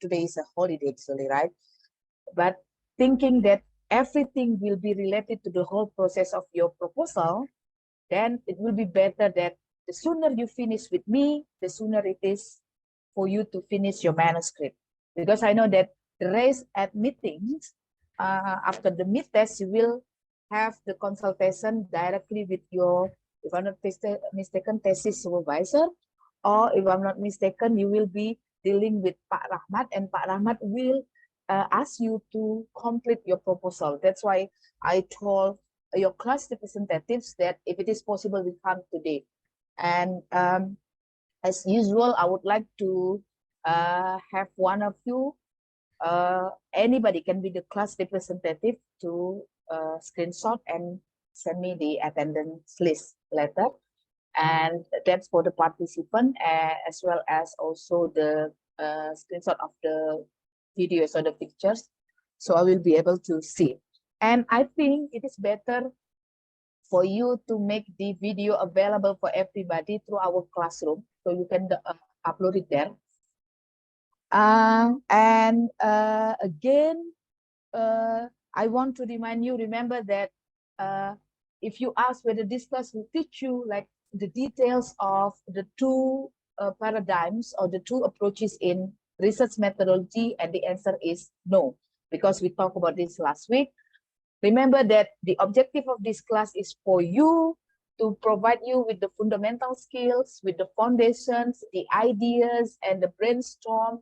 today is a holiday actually, right? But thinking that everything will be related to the whole process of your proposal, then it will be better that the sooner you finish with me, the sooner it is for you to finish your manuscript. Because I know that the rest at meetings, after the mid test, you will have the consultation directly with your, if I'm not mistaken, thesis supervisor, or if I'm not mistaken, you will be dealing with Pak Rahmat, and Pak Rahmat will ask you to complete your proposal. That's why I told your class representatives that if it is possible, we come today. And as usual, I would like to have one of you, anybody can be the class representative, to screenshot and send me the attendance list letter. And that's for the participant, as well as also the screenshot of the videos or the pictures, so I will be able to see. And I think it is better for you to make the video available for everybody through our classroom, so you can upload it there. And again, I want to remind you, remember that if you ask whether this class will teach you like the details of the two paradigms or the two approaches in research methodology, and the answer is no, because we talked about this last week. Remember that the objective of this class is for you to provide you with the fundamental skills, with the foundations, the ideas, and the brainstorm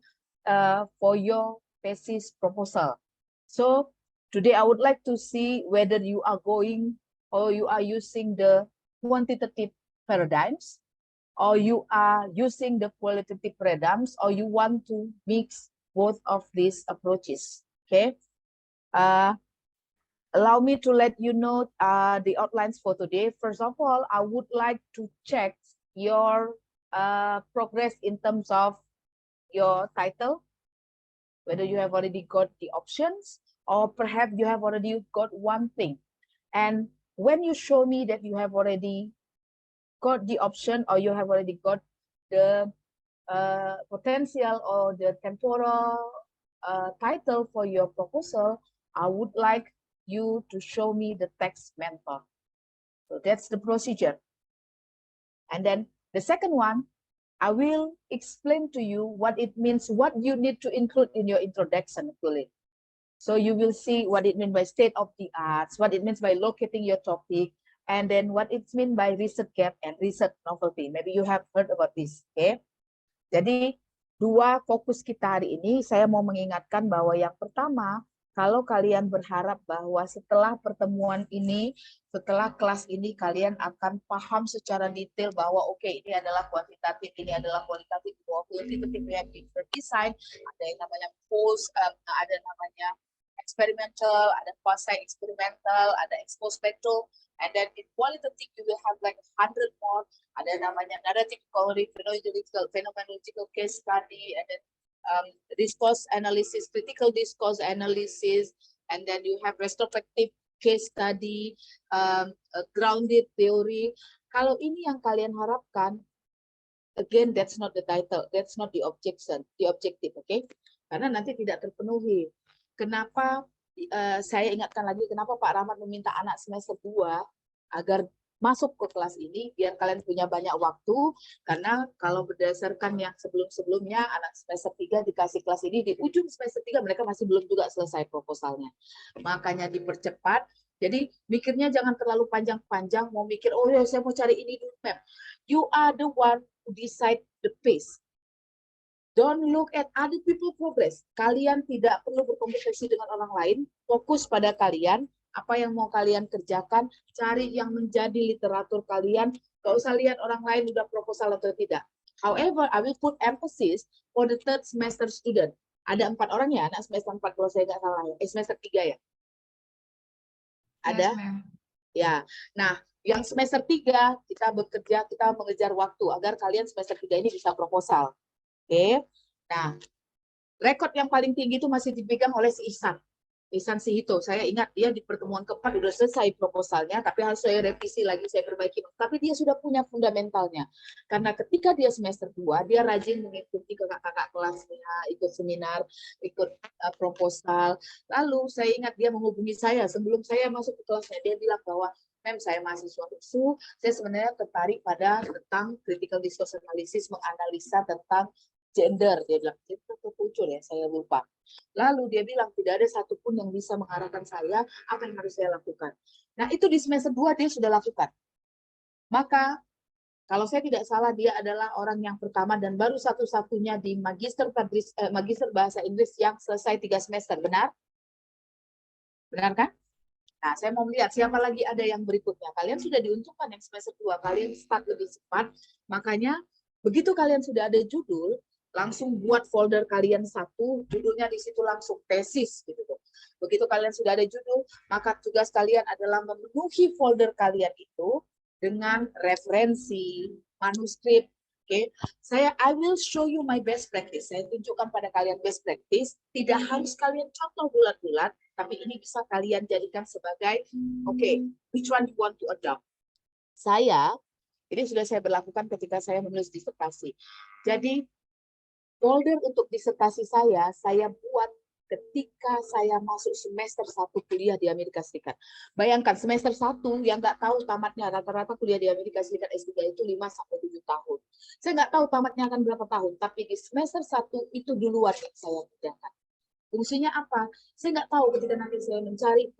for your thesis proposal. So today I would like to see whether you are going or you are using the quantitative paradigms, or you are using the qualitative paradigms, or you want to mix both of these approaches. Okay. Allow me to let you know the outlines for today. First of all, I would like to check your progress in terms of your title, whether you have already got the options, or perhaps you have already got one thing. And when you show me that you have already got the option, or you have already got the potential or the temporal title for your proposal, I would like you to show me the text mentor. So that's the procedure. And then the second one, I will explain to you what it means, what you need to include in your introduction actually. So you will see what it means by state of the arts, what it means by locating your topic, and then what it means by research gap and research novelty. Maybe you have heard about this, okay? Jadi dua fokus kita hari ini, saya mau mengingatkan bahwa yang pertama, kalau kalian berharap bahwa setelah pertemuan ini, setelah kelas ini, kalian akan paham secara detail bahwa oke, ini adalah kuantitatif, ini adalah kualitatif, bahwa kuantitatif design, ada yang namanya post, ada namanya experimental, ada quasi experimental, ada expose spectral, and then in qualitative you will have like 100 more. Ada namanya narrative theory, phenomenological case study, and then discourse analysis, critical discourse analysis, and then you have retrospective case study, grounded theory. Kalau ini yang kalian harapkan, again, that's not the title, that's not the objection, the objective, okay? Karena nanti tidak terpenuhi. Kenapa saya ingatkan lagi, kenapa Pak Rahmat meminta anak semester 2 agar masuk ke kelas ini, biar kalian punya banyak waktu, karena kalau berdasarkan yang sebelum-sebelumnya, anak semester 3 dikasih kelas ini, di ujung semester 3 mereka masih belum juga selesai proposalnya. Makanya dipercepat, jadi mikirnya jangan terlalu panjang-panjang, mau mikir, oh ya saya mau cari ini dulu, ma'am. You are the one who decide the pace. Don't look at other people progress. Kalian tidak perlu berkompetisi dengan orang lain, fokus pada kalian, apa yang mau kalian kerjakan, cari yang menjadi literatur kalian, gak usah lihat orang lain udah proposal atau tidak. However, I will put emphasis for the third semester student. Ada 4 orang ya, anak semester 4 kalau saya nggak salah ya, semester 3 ya? Ada? Yes, ya, nah yang semester 3 kita bekerja, kita mengejar waktu agar kalian semester 3 ini bisa proposal. Oke, nah rekor yang paling tinggi itu masih dipegang oleh si Ihsan. Ihsan Sihito, saya ingat dia di pertemuan keempat sudah selesai proposalnya, tapi harus saya revisi lagi, saya perbaiki. Tapi dia sudah punya fundamentalnya. Karena ketika dia semester 2, dia rajin mengikuti kakak-kakak kelasnya, ikut seminar, ikut proposal. Lalu saya ingat dia menghubungi saya sebelum saya masuk ke kelasnya. Dia bilang bahwa, Mem, saya mahasiswa USU, saya sebenarnya tertarik pada tentang critical discourse analysis, menganalisa tentang gender. Dia bilang, itu muncul ya, saya lupa. Lalu dia bilang tidak ada satupun yang bisa mengarahkan saya apa yang harus saya lakukan. Nah itu di semester 2 dia sudah lakukan. Maka kalau saya tidak salah dia adalah orang yang pertama dan baru satu-satunya di magister bahasa Inggris yang selesai 3 semester. Benar? Benar kan? Nah, saya mau melihat siapa lagi ada yang berikutnya. Kalian sudah diuntungkan yang semester 2, kalian start lebih cepat. Makanya begitu kalian sudah ada judul, langsung buat folder kalian satu, judulnya di situ langsung tesis gitu. Begitu kalian sudah ada judul, maka tugas kalian adalah memenuhi folder kalian itu dengan referensi, manuskrip. Oke, I will show you my best practice. Saya tunjukkan pada kalian best practice. Tidak harus kalian contoh bulat-bulat, tapi ini bisa kalian jadikan sebagai, which one you want to adopt. Ini sudah saya berlakukan ketika saya menulis disertasi. Jadi folder untuk disertasi saya buat ketika saya masuk semester 1 kuliah di Amerika Serikat. Bayangkan semester 1 yang nggak tahu tamatnya, rata-rata kuliah di Amerika Serikat S3 itu 5-7 tahun. Saya nggak tahu tamatnya akan berapa tahun, tapi di semester 1 itu duluan yang saya kerjakan. Fungsinya apa? Saya nggak tahu ketika nanti saya mencari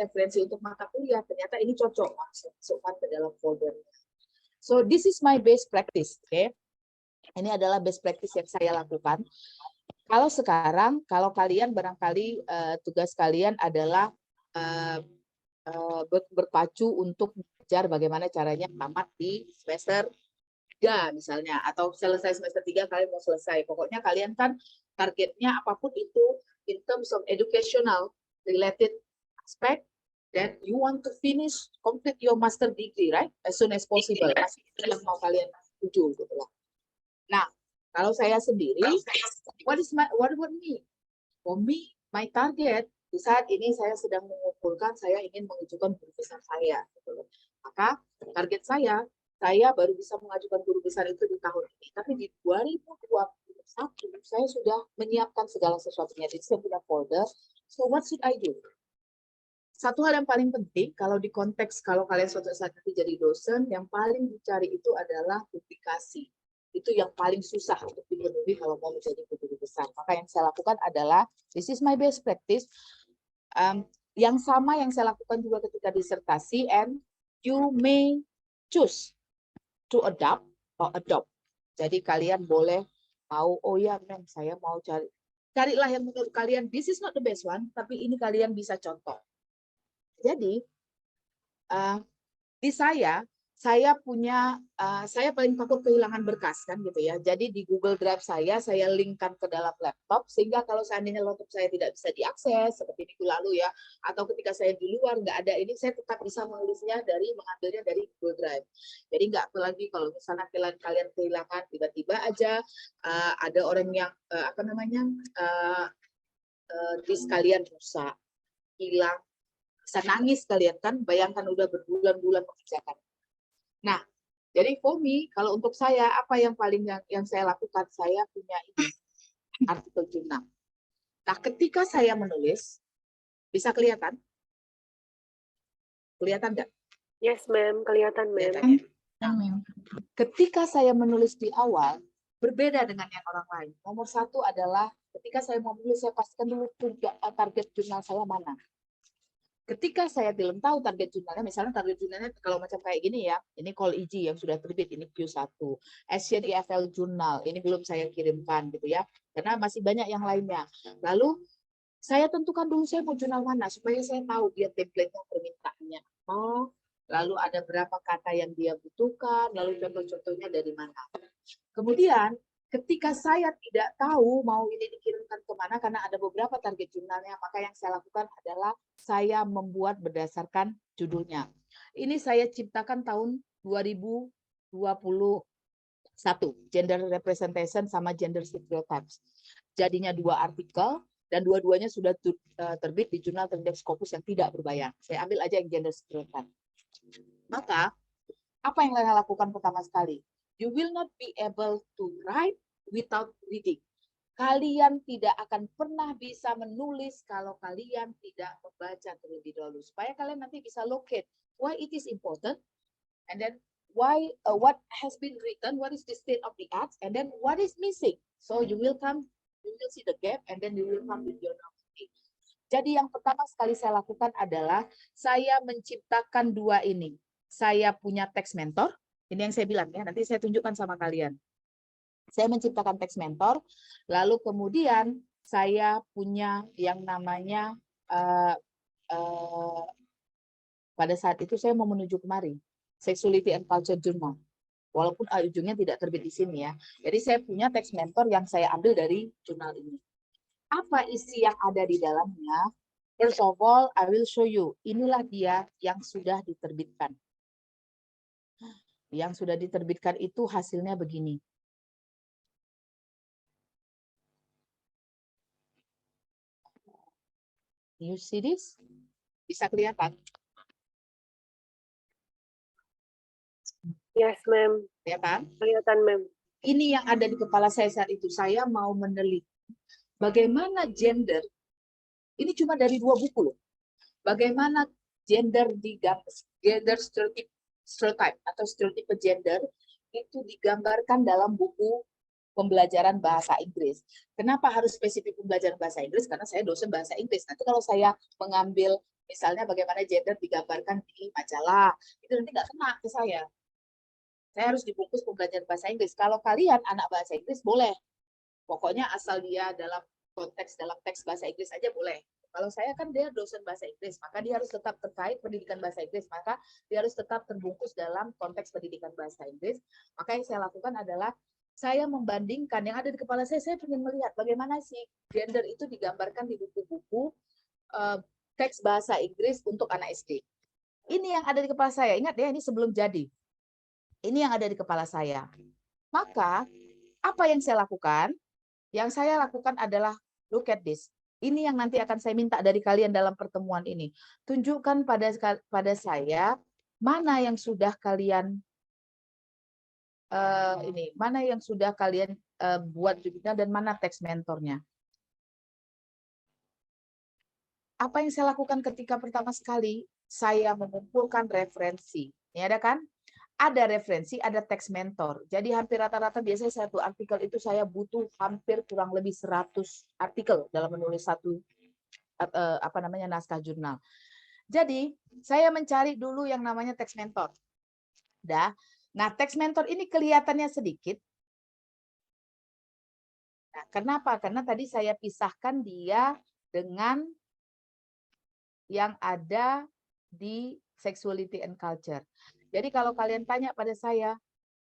referensi untuk mata kuliah, ternyata ini cocok masukkan ke dalam folder. So this is my best practice, okay? Ini adalah best practice yang saya lakukan. Kalau sekarang, kalau kalian barangkali tugas kalian adalah berpacu untuk belajar bagaimana caranya tamat di semester 3 misalnya, atau selesai semester 3 kalian mau selesai. Pokoknya kalian kan targetnya apapun itu in terms of educational related aspect, that you want to complete your master degree, right? As soon as possible. Itu yang mau kalian tuju gitu lah. Nah, kalau saya sendiri, what about me? For me, my target di saat ini saya sedang mengumpulkan, saya ingin mengajukan guru besar saya. Gitu. Maka target saya baru bisa mengajukan guru besar itu di tahun ini. Tapi di 2021, saya sudah menyiapkan segala sesuatunya. Jadi saya punya folder. So what should I do? Satu hal yang paling penting, kalau di konteks, kalau kalian suatu saat nanti jadi dosen, yang paling dicari itu adalah publikasi. Itu yang paling susah untuk dipenuhi kalau mau menjadi guru besar. Maka yang saya lakukan adalah, this is my best practice. Yang sama yang saya lakukan juga ketika disertasi, and you may choose to adopt or adopt. Jadi kalian boleh mau, oh ya, Mem, saya mau carilah yang menurut kalian, this is not the best one, tapi ini kalian bisa contoh. Jadi di saya punya, saya paling takut kehilangan berkas kan gitu ya. Jadi di Google Drive saya linkkan ke dalam laptop, sehingga kalau seandainya laptop saya tidak bisa diakses seperti minggu lalu ya, atau ketika saya di luar nggak ada ini, saya tetap bisa mengambilnya dari Google Drive. Jadi nggak perlu lagi kalau misalnya kalian kehilangan, tiba-tiba aja ada orang yang disk kalian rusak, hilang, bisa nangis kalian kan, bayangkan udah berbulan-bulan mengerjakan. Nah, jadi for me, kalau untuk saya, apa yang paling yang saya lakukan, saya punya ini, artikel jurnal. Nah, ketika saya menulis, bisa kelihatan? Kelihatan nggak? Yes, Ma'am. Kelihatan, Ma'am. Nah, ketika saya menulis di awal, berbeda dengan yang orang lain. Nomor satu adalah, ketika saya mau menulis, saya pastikan dulu target jurnal saya mana. Ketika saya belum tahu target jurnalnya, misalnya target jurnalnya kalau macam kayak gini ya, ini Call EG yang sudah terbit, ini Q1, Asian EFL Journal, ini belum saya kirimkan gitu ya, karena masih banyak yang lainnya. Lalu saya tentukan dulu saya mau jurnal mana, supaya saya tahu dia template-nya permintaannya apa, lalu ada berapa kata yang dia butuhkan, lalu contoh-contohnya dari mana. Kemudian ketika saya tidak tahu mau ini dikirimkan kemana karena ada beberapa target jurnalnya, maka yang saya lakukan adalah saya membuat berdasarkan judulnya. Ini saya ciptakan tahun 2021, gender representation sama gender stereotypes. Jadinya 2 artikel, dan dua-duanya sudah terbit di jurnal terindeks Scopus yang tidak berbayar. Saya ambil aja yang gender stereotype. Maka apa yang kalian lakukan pertama sekali? You will not be able to write without reading. Kalian tidak akan pernah bisa menulis kalau kalian tidak membaca terlebih dahulu. Supaya kalian nanti bisa locate why it is important, and then why what has been written, what is the state of the art, and then what is missing. So you will see the gap, and then you will come with your knowledge. Jadi yang pertama sekali saya lakukan adalah saya menciptakan dua ini. Saya punya text mentor. Ini yang saya bilang ya, nanti saya tunjukkan sama kalian. Saya menciptakan text mentor, lalu kemudian saya punya yang namanya pada saat itu saya mau menuju kemari, Sexuality and Culture Journal. Walaupun ujungnya tidak terbit di sini ya. Jadi saya punya text mentor yang saya ambil dari jurnal ini. Apa isi yang ada di dalamnya? First of all, I will show you. Inilah dia yang sudah diterbitkan. Yang sudah diterbitkan itu hasilnya begini. You see this? Bisa kelihatan? Yes, ma'am. Kelihatan? Kelihatan, ma'am. Ini yang ada di kepala saya saat itu. Saya mau meneliti bagaimana gender, ini cuma dari 2 buku loh. Bagaimana gender stereotype atau stereotipe gender itu digambarkan dalam buku pembelajaran bahasa Inggris. Kenapa harus spesifik pembelajaran bahasa Inggris? Karena saya dosen bahasa Inggris. Nanti kalau saya mengambil misalnya bagaimana gender digambarkan di majalah, itu nanti nggak kena ke saya. Saya harus dibungkus pembelajaran bahasa Inggris. Kalau kalian anak bahasa Inggris boleh. Pokoknya asal dia dalam konteks dalam teks bahasa Inggris aja boleh. Kalau saya kan dia dosen bahasa Inggris, maka dia harus tetap terkait pendidikan bahasa Inggris, maka dia harus tetap terbungkus dalam konteks pendidikan bahasa Inggris. Maka yang saya lakukan adalah saya membandingkan yang ada di kepala saya ingin melihat bagaimana sih gender itu digambarkan di buku-buku teks bahasa Inggris untuk anak SD. Ini yang ada di kepala saya. Ingat ya, ini sebelum jadi. Ini yang ada di kepala saya. Maka, apa yang saya lakukan? Yang saya lakukan adalah, look at this. Ini yang nanti akan saya minta dari kalian dalam pertemuan ini. Tunjukkan pada saya, mana yang sudah kalian buat judulnya dan mana teks mentornya. Apa yang saya lakukan ketika pertama sekali? Saya mengumpulkan referensi. Ini ada kan? Ada referensi, ada teks mentor. Jadi hampir rata-rata biasanya satu artikel itu saya butuh hampir kurang lebih 100 artikel dalam menulis satu naskah jurnal. Jadi saya mencari dulu yang namanya teks mentor. Nah, teks mentor ini kelihatannya sedikit. Nah, kenapa? Karena tadi saya pisahkan dia dengan yang ada di Sexuality and Culture. Jadi kalau kalian tanya pada saya,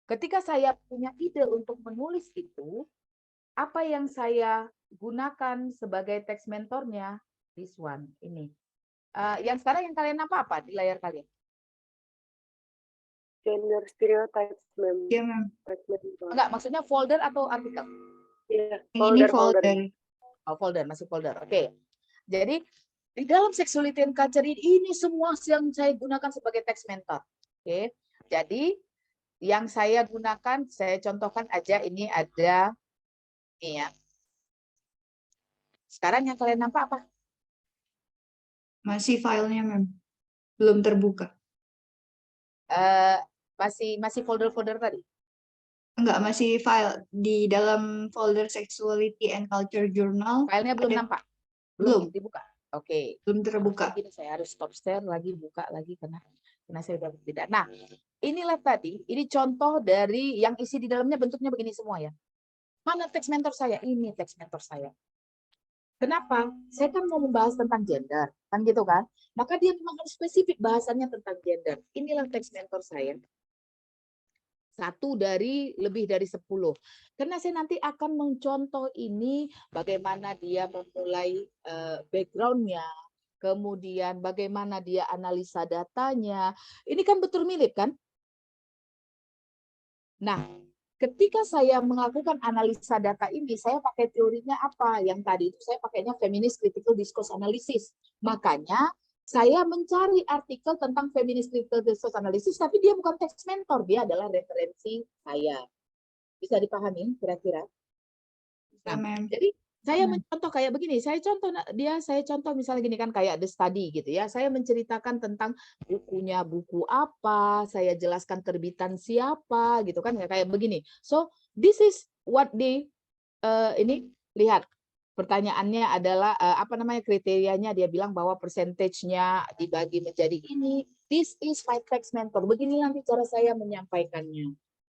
ketika saya punya ide untuk menulis itu, apa yang saya gunakan sebagai teks mentornya? This one, ini. Yang sekarang yang kalian apa di layar kalian? Gender stereotypes, ma'am. Iya, ma'am. Enggak, maksudnya folder atau artikel? Iya, Ini folder. Oh, folder, masih folder. Oke. Jadi, di dalam Sexuality and Culture ini semua yang saya gunakan sebagai teks mentor. Oke, jadi yang saya gunakan, saya contohkan aja ini ada ini ya. Sekarang yang kalian nampak apa? Masih filenya, ma'am. Belum terbuka. Masih folder-folder tadi. Enggak, masih file di dalam folder Sexuality and Culture Journal. Filenya belum nampak? Belum. Dibuka. Oke. Belum terbuka. Gini, saya harus stop share lagi, buka lagi karena saya udah tidak. Nah, inilah tadi, ini contoh dari yang isi di dalamnya bentuknya begini semua ya. Mana teks mentor saya? Ini teks mentor saya. Kenapa? Saya kan mau membahas tentang gender, kan gitu kan? Maka dia memang harus spesifik bahasannya tentang gender. Inilah teks mentor saya. Satu dari lebih dari 10. Karena saya nanti akan mencontoh ini bagaimana dia memulai background-nya, kemudian bagaimana dia analisa datanya. Ini kan betul mirip kan? Nah, ketika saya melakukan analisa data ini, saya pakai teorinya apa? Yang tadi itu saya pakainya feminist critical discourse analysis. Makanya saya mencari artikel tentang feminist critical discourse analysis, tapi dia bukan text mentor, dia adalah referensi saya. Bisa dipahami kira-kira? Ya, ma'am. Jadi saya mencontoh kayak begini, saya contoh misalnya gini kan kayak The Study gitu ya. Saya menceritakan tentang bukunya buku apa, saya jelaskan terbitan siapa gitu kan ya kayak begini. So this is what ini lihat pertanyaannya adalah apa namanya kriterianya, dia bilang bahwa persentasenya dibagi menjadi ini. This is my text mentor. Begini nanti cara saya menyampaikannya.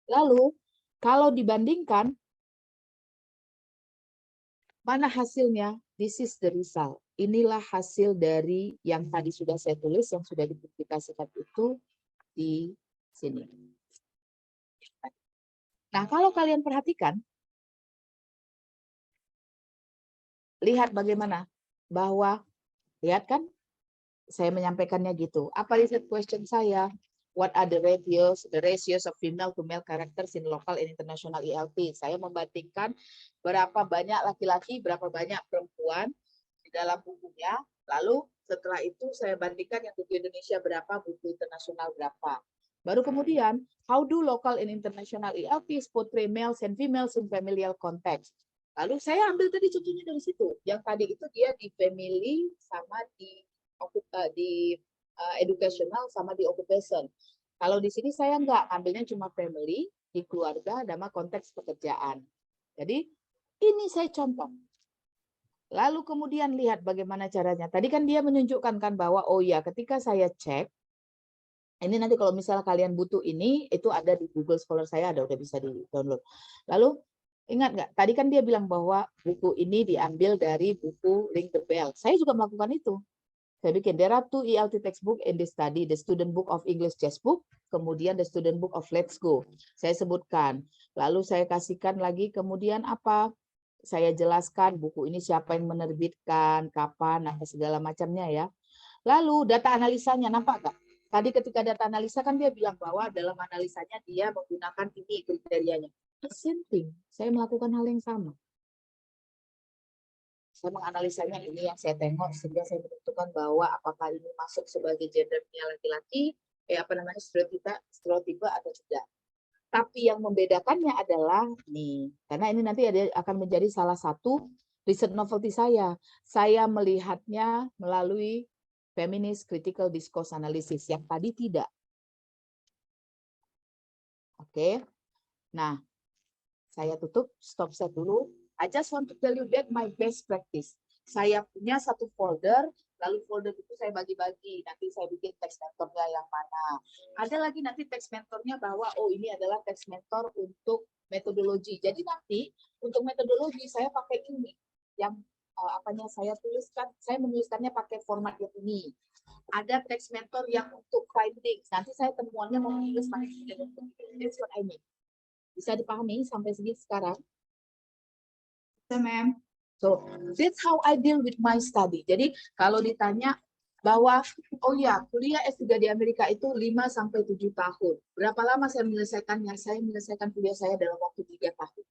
Lalu kalau dibandingkan mana hasilnya? This is the result. Inilah hasil dari yang tadi sudah saya tulis, yang sudah dipublikasikan itu di sini. Nah, kalau kalian perhatikan, lihat bagaimana bahwa, lihat kan, saya menyampaikannya gitu. Apa riset question saya? What are the ratios of female to male characters in local and international ELT? Saya membandingkan berapa banyak laki-laki, berapa banyak perempuan di dalam bukunya. Lalu setelah itu saya bandingkan yang buku Indonesia berapa, buku internasional berapa. Baru kemudian, how do local and international ELTs portray males and females in familial context? Lalu saya ambil tadi contohnya dari situ. Yang tadi itu dia di family sama di educational sama di occupation. Kalau di sini saya enggak, ambilnya cuma family, di keluarga, sama konteks pekerjaan. Jadi ini saya contoh. Lalu kemudian lihat bagaimana caranya. Tadi kan dia menunjukkan kan bahwa oh ya ketika saya cek, ini nanti kalau misalnya kalian butuh ini, itu ada di Google Scholar saya, ada udah bisa di-download. Lalu ingat nggak? Tadi kan dia bilang bahwa buku ini diambil dari buku Ring the Bell. Saya juga melakukan itu. Saya bikin, there are 2 ELT textbook in this study, the student book of English textbook, kemudian the student book of Let's Go. Saya sebutkan. Lalu saya kasihkan lagi, kemudian apa? Saya jelaskan buku ini siapa yang menerbitkan, kapan, apa segala macamnya ya. Lalu data analisanya, nampak nggak? Tadi ketika data analisa kan dia bilang bahwa dalam analisanya dia menggunakan ini kriterianya. The same thing, saya melakukan hal yang sama. Saya menganalisanya ini yang saya tengok sehingga saya menentukan bahwa apakah ini masuk sebagai gendernya laki-laki, stereotipe atau tidak. Tapi yang membedakannya adalah nih, karena ini nanti akan menjadi salah satu riset novelty saya. Saya melihatnya melalui feminist critical discourse analysis yang tadi tidak. Oke. Nah, saya tutup, stop set dulu. I just want to tell you that my best practice. Saya punya satu folder, lalu folder itu saya bagi-bagi. Nanti saya bikin text mentornya yang mana. Ada lagi nanti text mentornya bahwa, oh ini adalah text mentor untuk metodologi. Jadi nanti untuk metodologi saya pakai ini. Yang apanya saya tuliskan, saya menuliskannya pakai format yang ini. Ada text mentor yang untuk findings. Nanti saya temuannya mau menulis pakai ini. That's what I mean. Bisa dipahami sampai sini sekarang? Ya, ma'am. So that's how I deal with my study. Jadi kalau ditanya bahwa oh ya kuliah S3 di Amerika itu 5 sampai 7 tahun. Berapa lama saya menyelesaikannya? Saya menyelesaikan kuliah saya dalam waktu 3 tahun.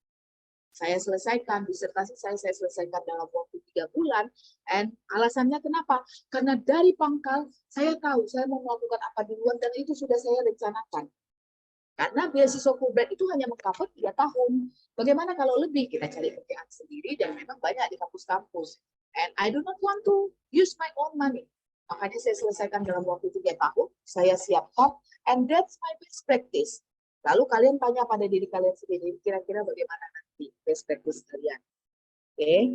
Saya selesaikan disertasi saya selesaikan dalam waktu 3 bulan. And alasannya kenapa? Karena dari pangkal saya tahu saya mau melakukan apa di luar dan itu sudah saya rencanakan. Karena beasiswa Fulbright itu hanya mengcover 3 tahun. Bagaimana kalau lebih? Kita cari kerjaan sendiri dan memang banyak di kampus-kampus. And I do not want to use my own money. Makanya saya selesaikan dalam waktu 3 tahun, saya siapkan, and that's my best practice. Lalu kalian tanya pada diri kalian sendiri, kira-kira bagaimana nanti best practice kalian. Oke,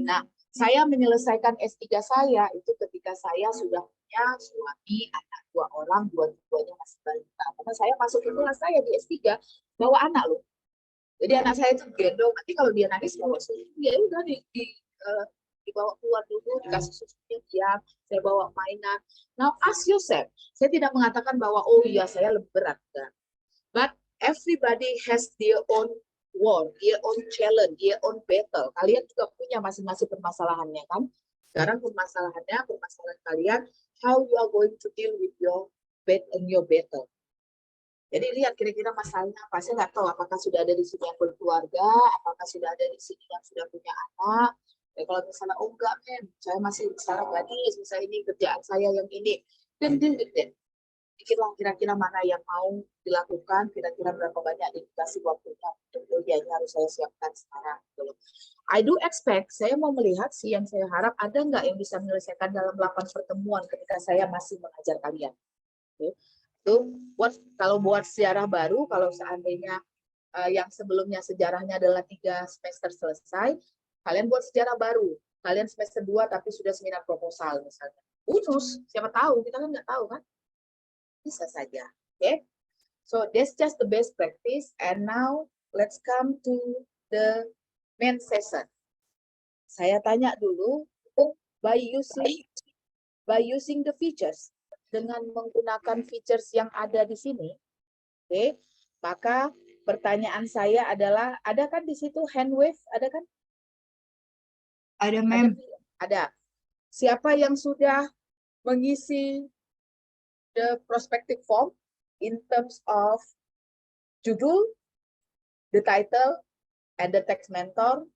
nah saya menyelesaikan S3 saya itu ketika saya sudah punya suami, anak 2 orang, dua-duanya masih balita. Karena saya masuk ke kelas saya di S3 bawa anak loh. Jadi anak saya itu gendong, nanti kalau dia nangis bawa susu, ya udah dibawa keluar dulu, dikasih susunya diam, saya bawa mainan. Now ask yourself, saya tidak mengatakan bahwa oh iya saya lebih berat, kan? But everybody has their own war, their own challenge, their own battle. Kalian juga punya masing-masing permasalahannya kan. Sekarang permasalahan kalian, how you are going to deal with your battle. Jadi lihat kira-kira masalahnya apa. Saya nggak tahu apakah sudah ada di sini yang berkeluarga, apakah sudah ada di sini yang sudah punya anak. Ya, kalau misalnya, oh enggak, men, saya masih sekarang gadis, misalnya ini kerjaan saya yang ini. Dan pikirlah kira-kira mana yang mau dilakukan, kira-kira berapa banyak dikasih waktunya untuk ya ini harus saya siapkan sekarang. Gitu loh. I do expect, saya mau melihat sih yang saya harap ada nggak yang bisa menyelesaikan dalam 8 pertemuan ketika saya masih mengajar kalian. Okay. Itu kalau buat sejarah baru, kalau seandainya yang sebelumnya sejarahnya adalah 3 semester selesai, kalian buat sejarah baru. Kalian semester 2 tapi sudah seminar proposal misalnya. Unus, siapa tahu, kita kan nggak tahu kan. Bisa saja. Okay. So that's just the best practice. And now let's come to the main session. Saya tanya dulu, by using the features, dengan menggunakan features yang ada di sini, oke, maka pertanyaan saya adalah, ada kan di situ hand wave, ada kan? Ada, ma'am. Ada. Siapa yang sudah mengisi the prospective form in terms of judul, the title, and the text mentor,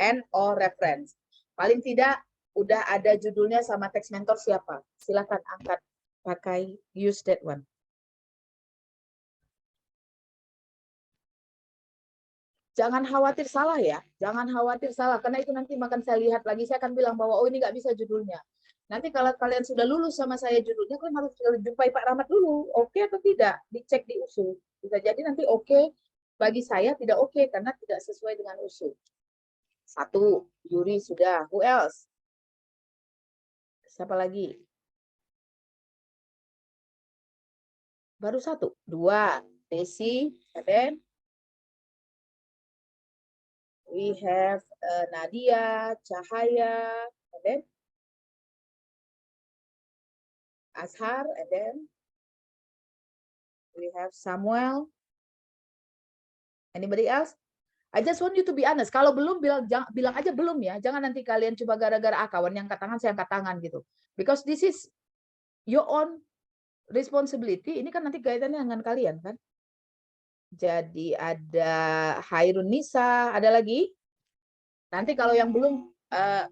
and or reference. Paling tidak udah ada judulnya sama text mentor siapa? Silakan angkat, pakai use that one. Jangan khawatir salah ya, jangan khawatir salah, karena itu nanti akan saya lihat lagi, saya akan bilang bahwa oh ini nggak bisa judulnya. Nanti kalau kalian sudah lulus sama saya judulnya, kalian harus jumpai Pak Rahmat dulu, oke atau tidak, dicek di USU. Bisa jadi nanti oke, bagi saya tidak oke, karena tidak sesuai dengan USU. 1, Yuri sudah, who else? Siapa lagi? Baru 1, 2, Desi, and then we have Nadia, Cahaya, and then Azhar, and then we have Samuel. Anybody else? I just want you to be honest. Kalau belum bilang aja belum ya. Jangan nanti kalian coba gara-gara kawan yang angkat tangan, saya angkat tangan gitu. Because this is your own responsibility. Ini kan nanti kaitannya dengan kalian kan. Jadi ada Hairun Nisa, ada lagi? Nanti kalau yang belum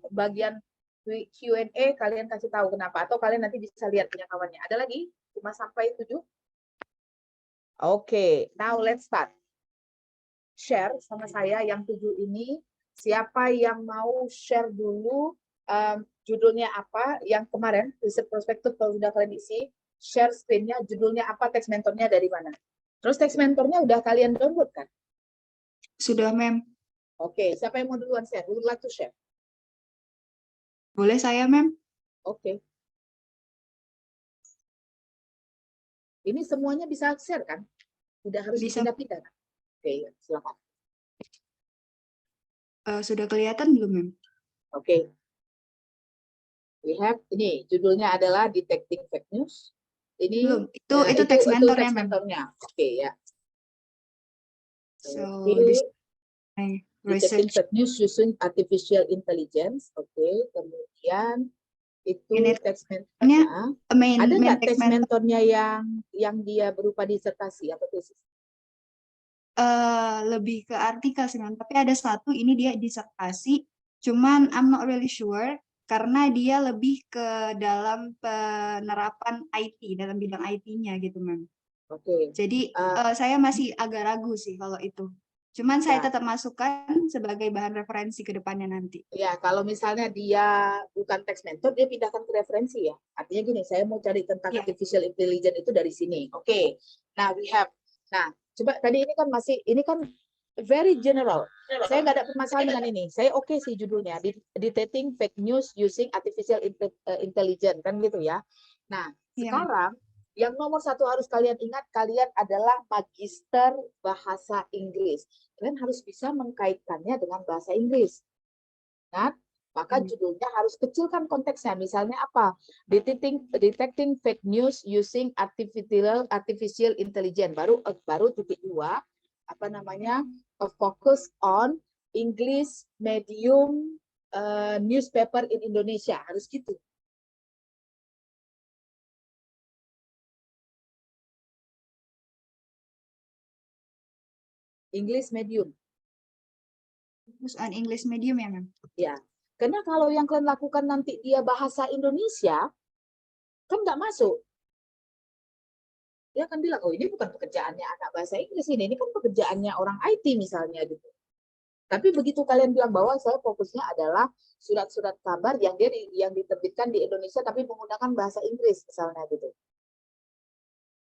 bagian Q&A kalian kasih tahu kenapa, atau kalian nanti bisa lihat punya kawannya. Ada lagi? 5 sampai 7? Oke, now let's start. Share sama saya yang 7 ini. Siapa yang mau share dulu judulnya apa? Yang kemarin, riset prospektif kalau sudah kalian isi, share screen-nya, judulnya apa, teks mentornya dari mana. Terus teks mentornya udah kalian download kan? Sudah, ma'am. Oke, siapa yang mau duluan share? Who would like to share? Boleh saya, ma'am? Oke. Ini semuanya bisa share kan? Tidak harus Bisa. dipindah-pindah kan? Oke, silakan. Sudah kelihatan belum, ma'am? Oke. We have ini judulnya adalah Detecting Fake News. Ini Belum. Itu teks mentornya, ma'am. Oke ya. So, Oke. this Detecting research Fake News using Artificial Intelligence. Oke. Kemudian itu ini teks mentornya. Ada main nggak teks teks mentornya yang dia berupa disertasi atau tesis? lebih ke artikel sih, ma'am. Tapi ada satu ini dia disertasi, cuman I'm not really sure karena dia lebih ke dalam penerapan IT, dalam bidang IT-nya gitu, ma'am. Oke. Jadi saya masih agak ragu sih kalau itu. Cuman saya Ya. tetap masukkan sebagai bahan referensi ke depannya nanti. Ya, kalau misalnya dia bukan teks mentor, dia pindahkan ke referensi ya. Artinya gini, saya mau cari tentang Ya. artificial intelligence itu dari sini. Oke. Nah, we have. Nah, coba tadi ini kan very general. Saya nggak ada permasalahan dengan ini. Saya oke sih judulnya, Detecting Fake News Using Artificial Intelligence, kan gitu ya. Nah, Ya. sekarang yang nomor 1 harus kalian ingat, kalian adalah magister bahasa Inggris. Kalian harus bisa mengkaitkannya dengan bahasa Inggris. Nah, maka judulnya harus kecilkan konteksnya. Misalnya apa? Detecting fake news using artificial intelligence. Baru titik 2, apa namanya? Focus on English medium newspaper in Indonesia. Harus gitu. English medium. Fokus on English medium ya, Ma'am? Ya, karena kalau yang kalian lakukan nanti dia bahasa Indonesia, kan nggak masuk. Dia akan bilang, oh ini bukan pekerjaannya anak bahasa Inggris ini kan pekerjaannya orang IT misalnya gitu. Tapi begitu kalian bilang bahwa saya fokusnya adalah surat-surat kabar yang diterbitkan di Indonesia tapi menggunakan bahasa Inggris misalnya gitu.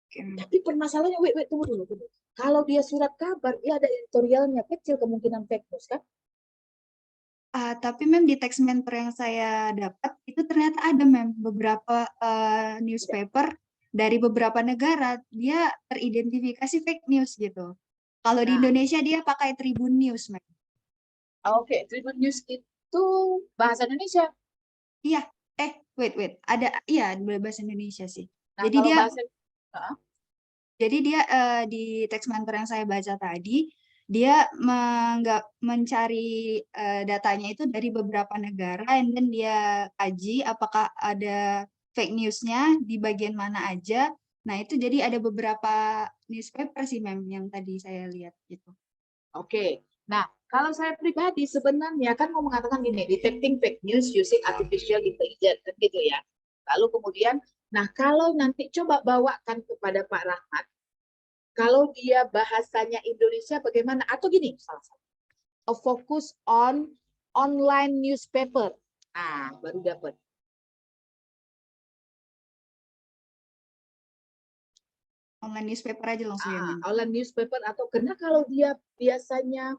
Oke, Ma'am. Tapi permasalahannya, wait, tunggu dulu. Kalau dia surat kabar, dia ada editorialnya, kecil kemungkinan fake news kan? Tapi Ma'am di text mentor yang saya dapat itu ternyata ada Ma'am beberapa newspaper dari beberapa negara dia teridentifikasi fake news gitu. Kalau di Nah. Indonesia dia pakai Tribun News Ma'am. Oke, Tribun News itu bahasa Indonesia. Iya, wait, ada bahasa Indonesia sih. Nah, Jadi kalau dia bahasa di text mentor yang saya baca tadi dia mencari datanya itu dari beberapa negara, and then dia kaji apakah ada fake news-nya di bagian mana aja. Nah itu jadi ada beberapa newspaper sih Ma'am yang tadi saya lihat gitu. Oke. Nah, kalau saya pribadi sebenarnya kan mau mengatakan gini, detecting fake news using artificial intelligence kan gitu ya. Lalu kemudian, nah kalau nanti coba bawakan kepada Pak Rahmat, kalau dia bahasanya Indonesia bagaimana? Atau gini, salah satu, a focus on online newspaper. Ah, baru dapat. Online newspaper aja langsung ya Ma'am. Online newspaper atau karena kalau dia biasanya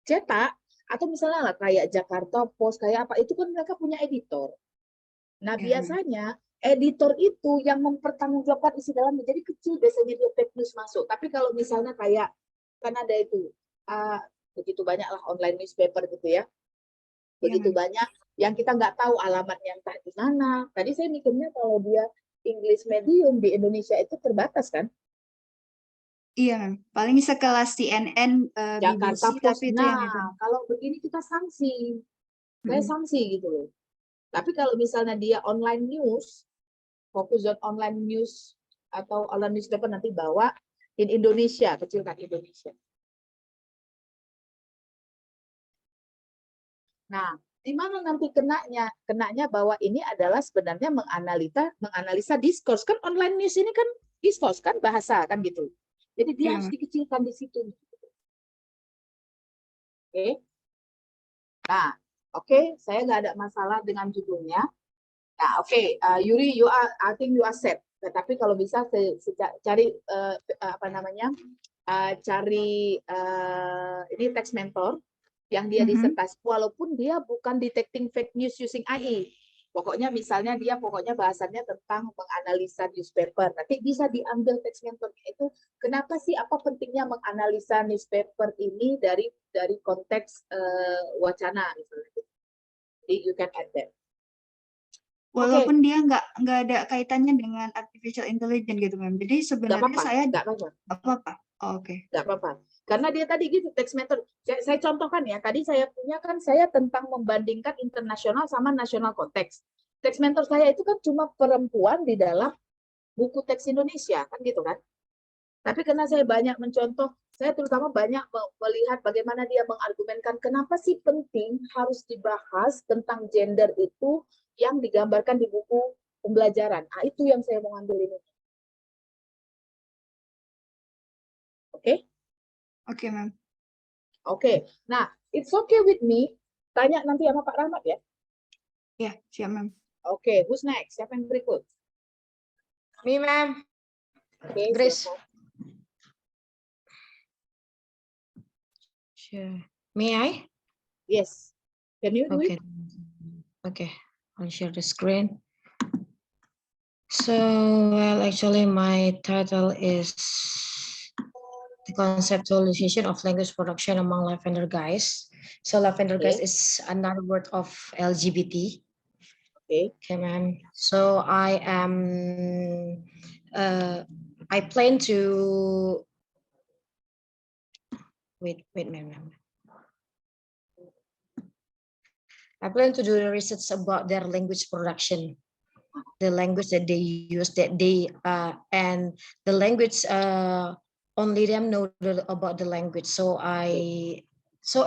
cetak atau misalnya lah kayak Jakarta Post kayak apa itu kan mereka punya editor. Nah, Ya, biasanya editor itu yang mempertanggungjawabkan isi dalamnya jadi kecil biasanya dia fake news masuk. Tapi kalau misalnya kayak kan ada itu begitu banyak lah online newspaper gitu ya. Begitu Ma'am. banyak yang kita nggak tahu alamatnya entah di mana. Tadi saya mikirnya kalau dia English medium di Indonesia itu terbatas kan. Iya Ma'am. Paling sekelas CNN, Jakarta BBC, Post. tapi itu yang itu. Nah, kalau begini kita sanksi. Saya Mm-mm. sanksi gitu loh. Tapi kalau misalnya dia online news, fokus on online news atau online newspaper nanti bawa in Indonesia, kecilkan Indonesia. Nah, di mana nanti kenanya? Kenanya bahwa ini adalah sebenarnya menganalisa diskurs. Kan online news ini kan diskurs kan bahasa kan gitu. Jadi dia Iya, harus Ma'am. dikecilkan di situ. Oke. Nah, oke, saya nggak ada masalah dengan judulnya. Nah, oke, Yuri, I think you are set. Tetapi kalau bisa cari apa namanya, cari ini text mentor yang dia disertasi, walaupun dia bukan detecting fake news using AI. Pokoknya misalnya dia bahasannya tentang menganalisa newspaper. Nanti bisa diambil text mentornya itu. Kenapa sih apa pentingnya menganalisa newspaper ini dari konteks wacana misalnya. Jadi you can add that. Walaupun dia nggak ada kaitannya dengan artificial intelligence gitu Ma'am. Jadi sebenarnya saya Nggak apa-apa. apa-apa. Oh, oke. Nggak apa-apa. Karena dia tadi gitu, text mentor. Saya contohkan ya, tadi saya punya kan saya tentang membandingkan internasional sama nasional konteks. Text mentor saya itu kan cuma perempuan di dalam buku teks Indonesia, kan gitu kan. Tapi karena saya banyak mencontoh, saya terutama banyak melihat bagaimana dia mengargumenkan kenapa sih penting harus dibahas tentang gender itu yang digambarkan di buku pembelajaran. Nah, itu yang saya mau ambil ini. Oke? Oke, Ma'am. Oke. Nah, it's okay with me. Tanya nanti sama Pak Rahmat ya. Ya, siap, Ma'am. Oke, who's next? Siapa yang berikut? Me, ma'am. Oke, Grace. silakan. Sure. May I? Yes. Can you do Okay. it? Okay. I'll share the screen. So, well, actually, my title is the conceptualization of language production among Lavender guys. So, Lavender guys Okay. is another word of LGBT. Okay. Okay, ma'am. So, I plan to wait, ma'am. I plan to do the research about their language production, the language that they use, and the language only them know about the language. So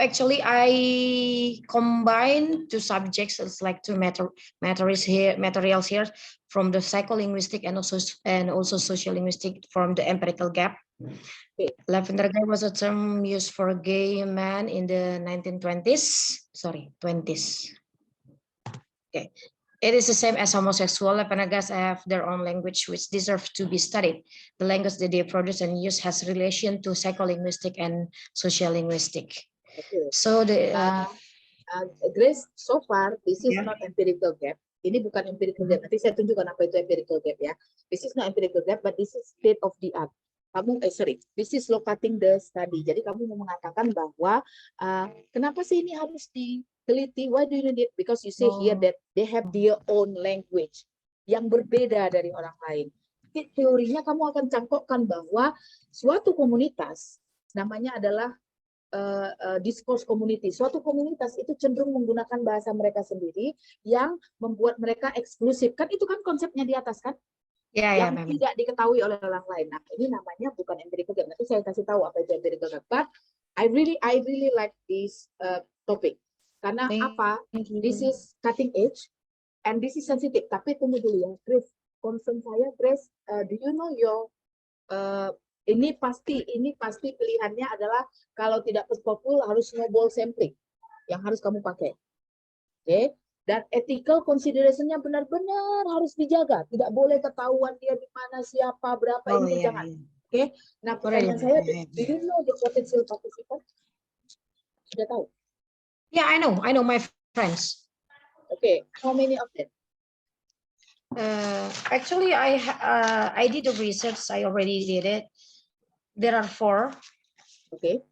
actually I combine two subjects. It's like two materials here from the psycholinguistic and also sociolinguistic from the empirical gap. Okay. Lavender gap was a term used for gay men in the 20s. Okay. It is the same as homosexual. Lepenagas have their own language which deserve to be studied. The language that they produce and use has relation to psycholinguistic and sociolinguistic. Okay. So the Grace, so far this is Yeah. not empirical gap. Ini bukan empirical gap. Nanti saya tunjukkan apa itu empirical gap ya. This is not empirical gap, but this is state of the art. This is locating the study. Jadi kamu mau mengatakan bahwa kenapa sih ini harus diteliti? Why do you need it? Because you say here that they have their own language yang berbeda dari orang lain. Teorinya kamu akan cangkokkan bahwa suatu komunitas namanya adalah discourse community. Suatu komunitas itu cenderung menggunakan bahasa mereka sendiri yang membuat mereka eksklusif. Kan itu kan konsepnya di atas kan? Yeah, yang tidak diketahui oleh orang lain. Nah, ini namanya bukan empirical gap. Nanti saya kasih tahu apa itu empirical gap. But I really like this topic. Karena apa? This is cutting edge and this is sensitive. Tapi tunggu dulu ya, Grace. Concern saya, Grace, do you know your ini pasti pilihannya adalah kalau tidak post-popul harus snowball sampling yang harus kamu pakai. Oke. Dan ethical consideration-nya benar-benar harus dijaga. Tidak boleh ketahuan dia di mana, siapa, berapa, ini jangan. Oke. Nah, pertanyaan saya, do you know the potential participant? Sudah tahu? Yeah, I know my friends. Okay, how many of them? Actually, I did the research. I already did it. There are 4. Okay.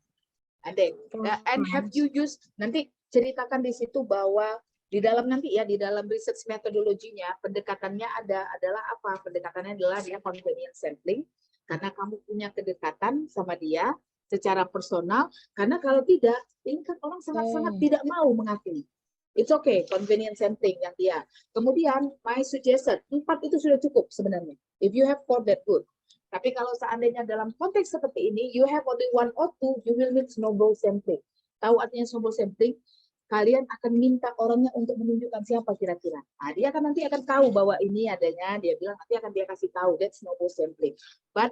And then, and have you used, nanti ceritakan di situ bahwa di dalam nanti ya, di dalam research metodologinya, pendekatannya adalah apa? Pendekatannya adalah dia convenience sampling, karena kamu punya kedekatan sama dia secara personal, karena kalau tidak, ini kan orang sangat-sangat tidak mau mengakui. It's okay, convenience sampling yang dia. Kemudian, my suggestion, 4 itu sudah cukup sebenarnya. If you have 4, that good. Tapi kalau seandainya dalam konteks seperti ini, you have only 1 or 2, you will need snowball sampling. Tahu artinya snowball sampling? Kalian akan minta orangnya untuk menunjukkan siapa kira-kira. Nah, dia nanti akan tahu bahwa ini adanya, dia bilang nanti akan dia kasih tahu, that's snowball sampling. But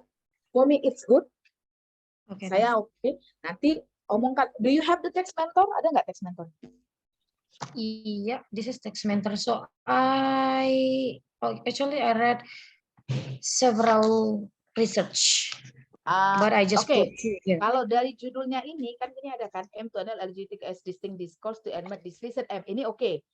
for me it's good. Okay. Saya oke. Nanti omongkan, do you have the text mentor? Ada nggak text mentor? Yeah, this is text mentor. So actually I read several research. But I just put here. Kalau dari judulnya ini kan ini ada kan M to handle LGBTQ as distinct discourse to admit this listen M ini oke.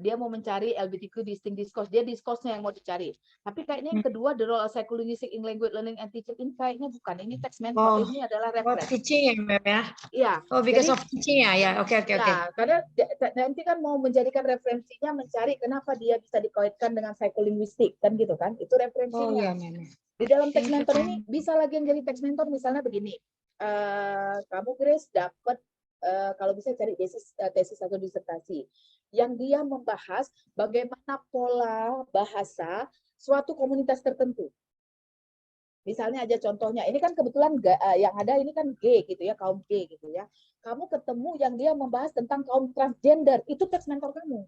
Dia mau mencari LGBTQ distinct discourse, dia discourse-nya yang mau dicari. Tapi kayaknya yang kedua the role of psycholinguistic in language learning and teaching ini kayaknya bukan. Ini text mentor, ini adalah reference. Teaching ya, Mem ya? Iya. Oh, because of teaching ya. Oke. Karena nanti kan mau menjadikan referensinya mencari kenapa dia bisa dikaitkan dengan psycholinguistic kan gitu kan? Itu referensinya. Oh iya, Mem. Di dalam text mentor ini bisa lagi yang jadi text mentor misalnya begini. Kamu Grace dapat kalau bisa cari tesis atau disertasi yang dia membahas bagaimana pola bahasa suatu komunitas tertentu. Misalnya aja contohnya, ini kan kebetulan yang ada ini kan gay gitu ya, kaum gay gitu ya. Kamu ketemu yang dia membahas tentang kaum transgender, itu text mentor kamu.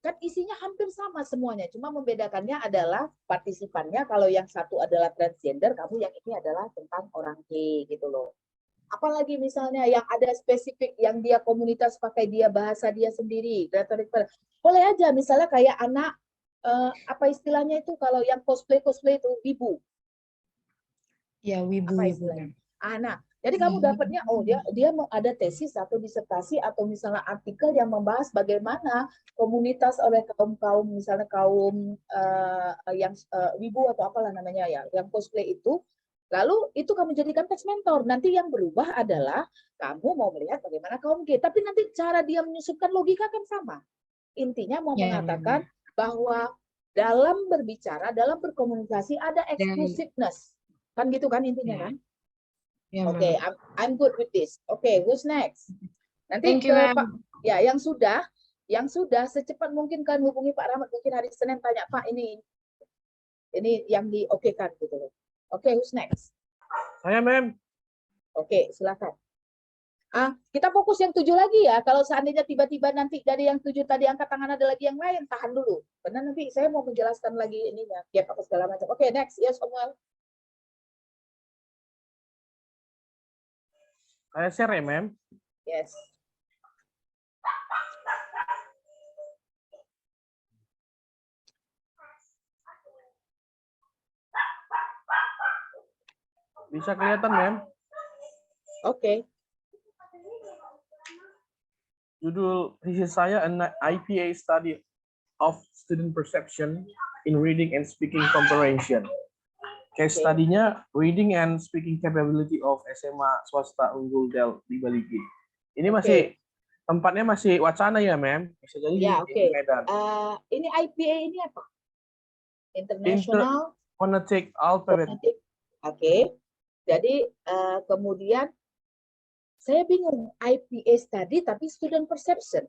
Kan isinya hampir sama semuanya, cuma membedakannya adalah partisipannya, kalau yang satu adalah transgender, kamu yang ini adalah tentang orang gay gitu loh. Apalagi misalnya yang ada spesifik yang dia komunitas pakai dia bahasa dia sendiri, boleh aja misalnya kayak anak apa istilahnya itu kalau yang cosplay itu wibu. Ya wibu. Nah, jadi kamu dapatnya dia mau ada tesis atau disertasi atau misalnya artikel yang membahas bagaimana komunitas oleh kaum misalnya kaum yang wibu atau apalah namanya ya, yang cosplay itu. Lalu itu kamu jadikan text mentor. Nanti yang berubah adalah kamu mau melihat bagaimana kaum gay. Tapi nanti cara dia menyusupkan logika kan sama. Intinya mau mengatakan bahwa dalam berbicara, dalam berkomunikasi ada exclusiveness. Kan gitu kan intinya kan? Oke, I'm good with this. Oke, who's next? Nanti Pak, ya yang sudah secepat mungkin kan hubungi Pak Rahmat, mungkin hari Senin tanya Pak ini yang diokekan gitu loh. Oke, who's next? Saya, Mem. Oke, silakan. Kita fokus yang 7 lagi ya. Kalau seandainya tiba-tiba nanti dari yang 7 tadi angkat tangan ada lagi yang lain, tahan dulu. Karena nanti saya mau menjelaskan lagi ininya, gap apa segala macam. Oke, next. Yes, Samuel. Saya share ya, Mem. Yes. Bisa kelihatan, Mem. Oke. Judul thesis saya an IPA study of student perception in reading and speaking comprehension. Case Oke. study-nya reading and speaking capability of SMA swasta unggul Del di Baligi. Ini masih tempatnya masih wacana ya, Mem. Bisa jadi Ya, di oke. Medan. Ini IPA ini apa? International Phonetic Alphabet. Phonetic. Oke. Jadi kemudian saya bingung IPA study tapi student perception.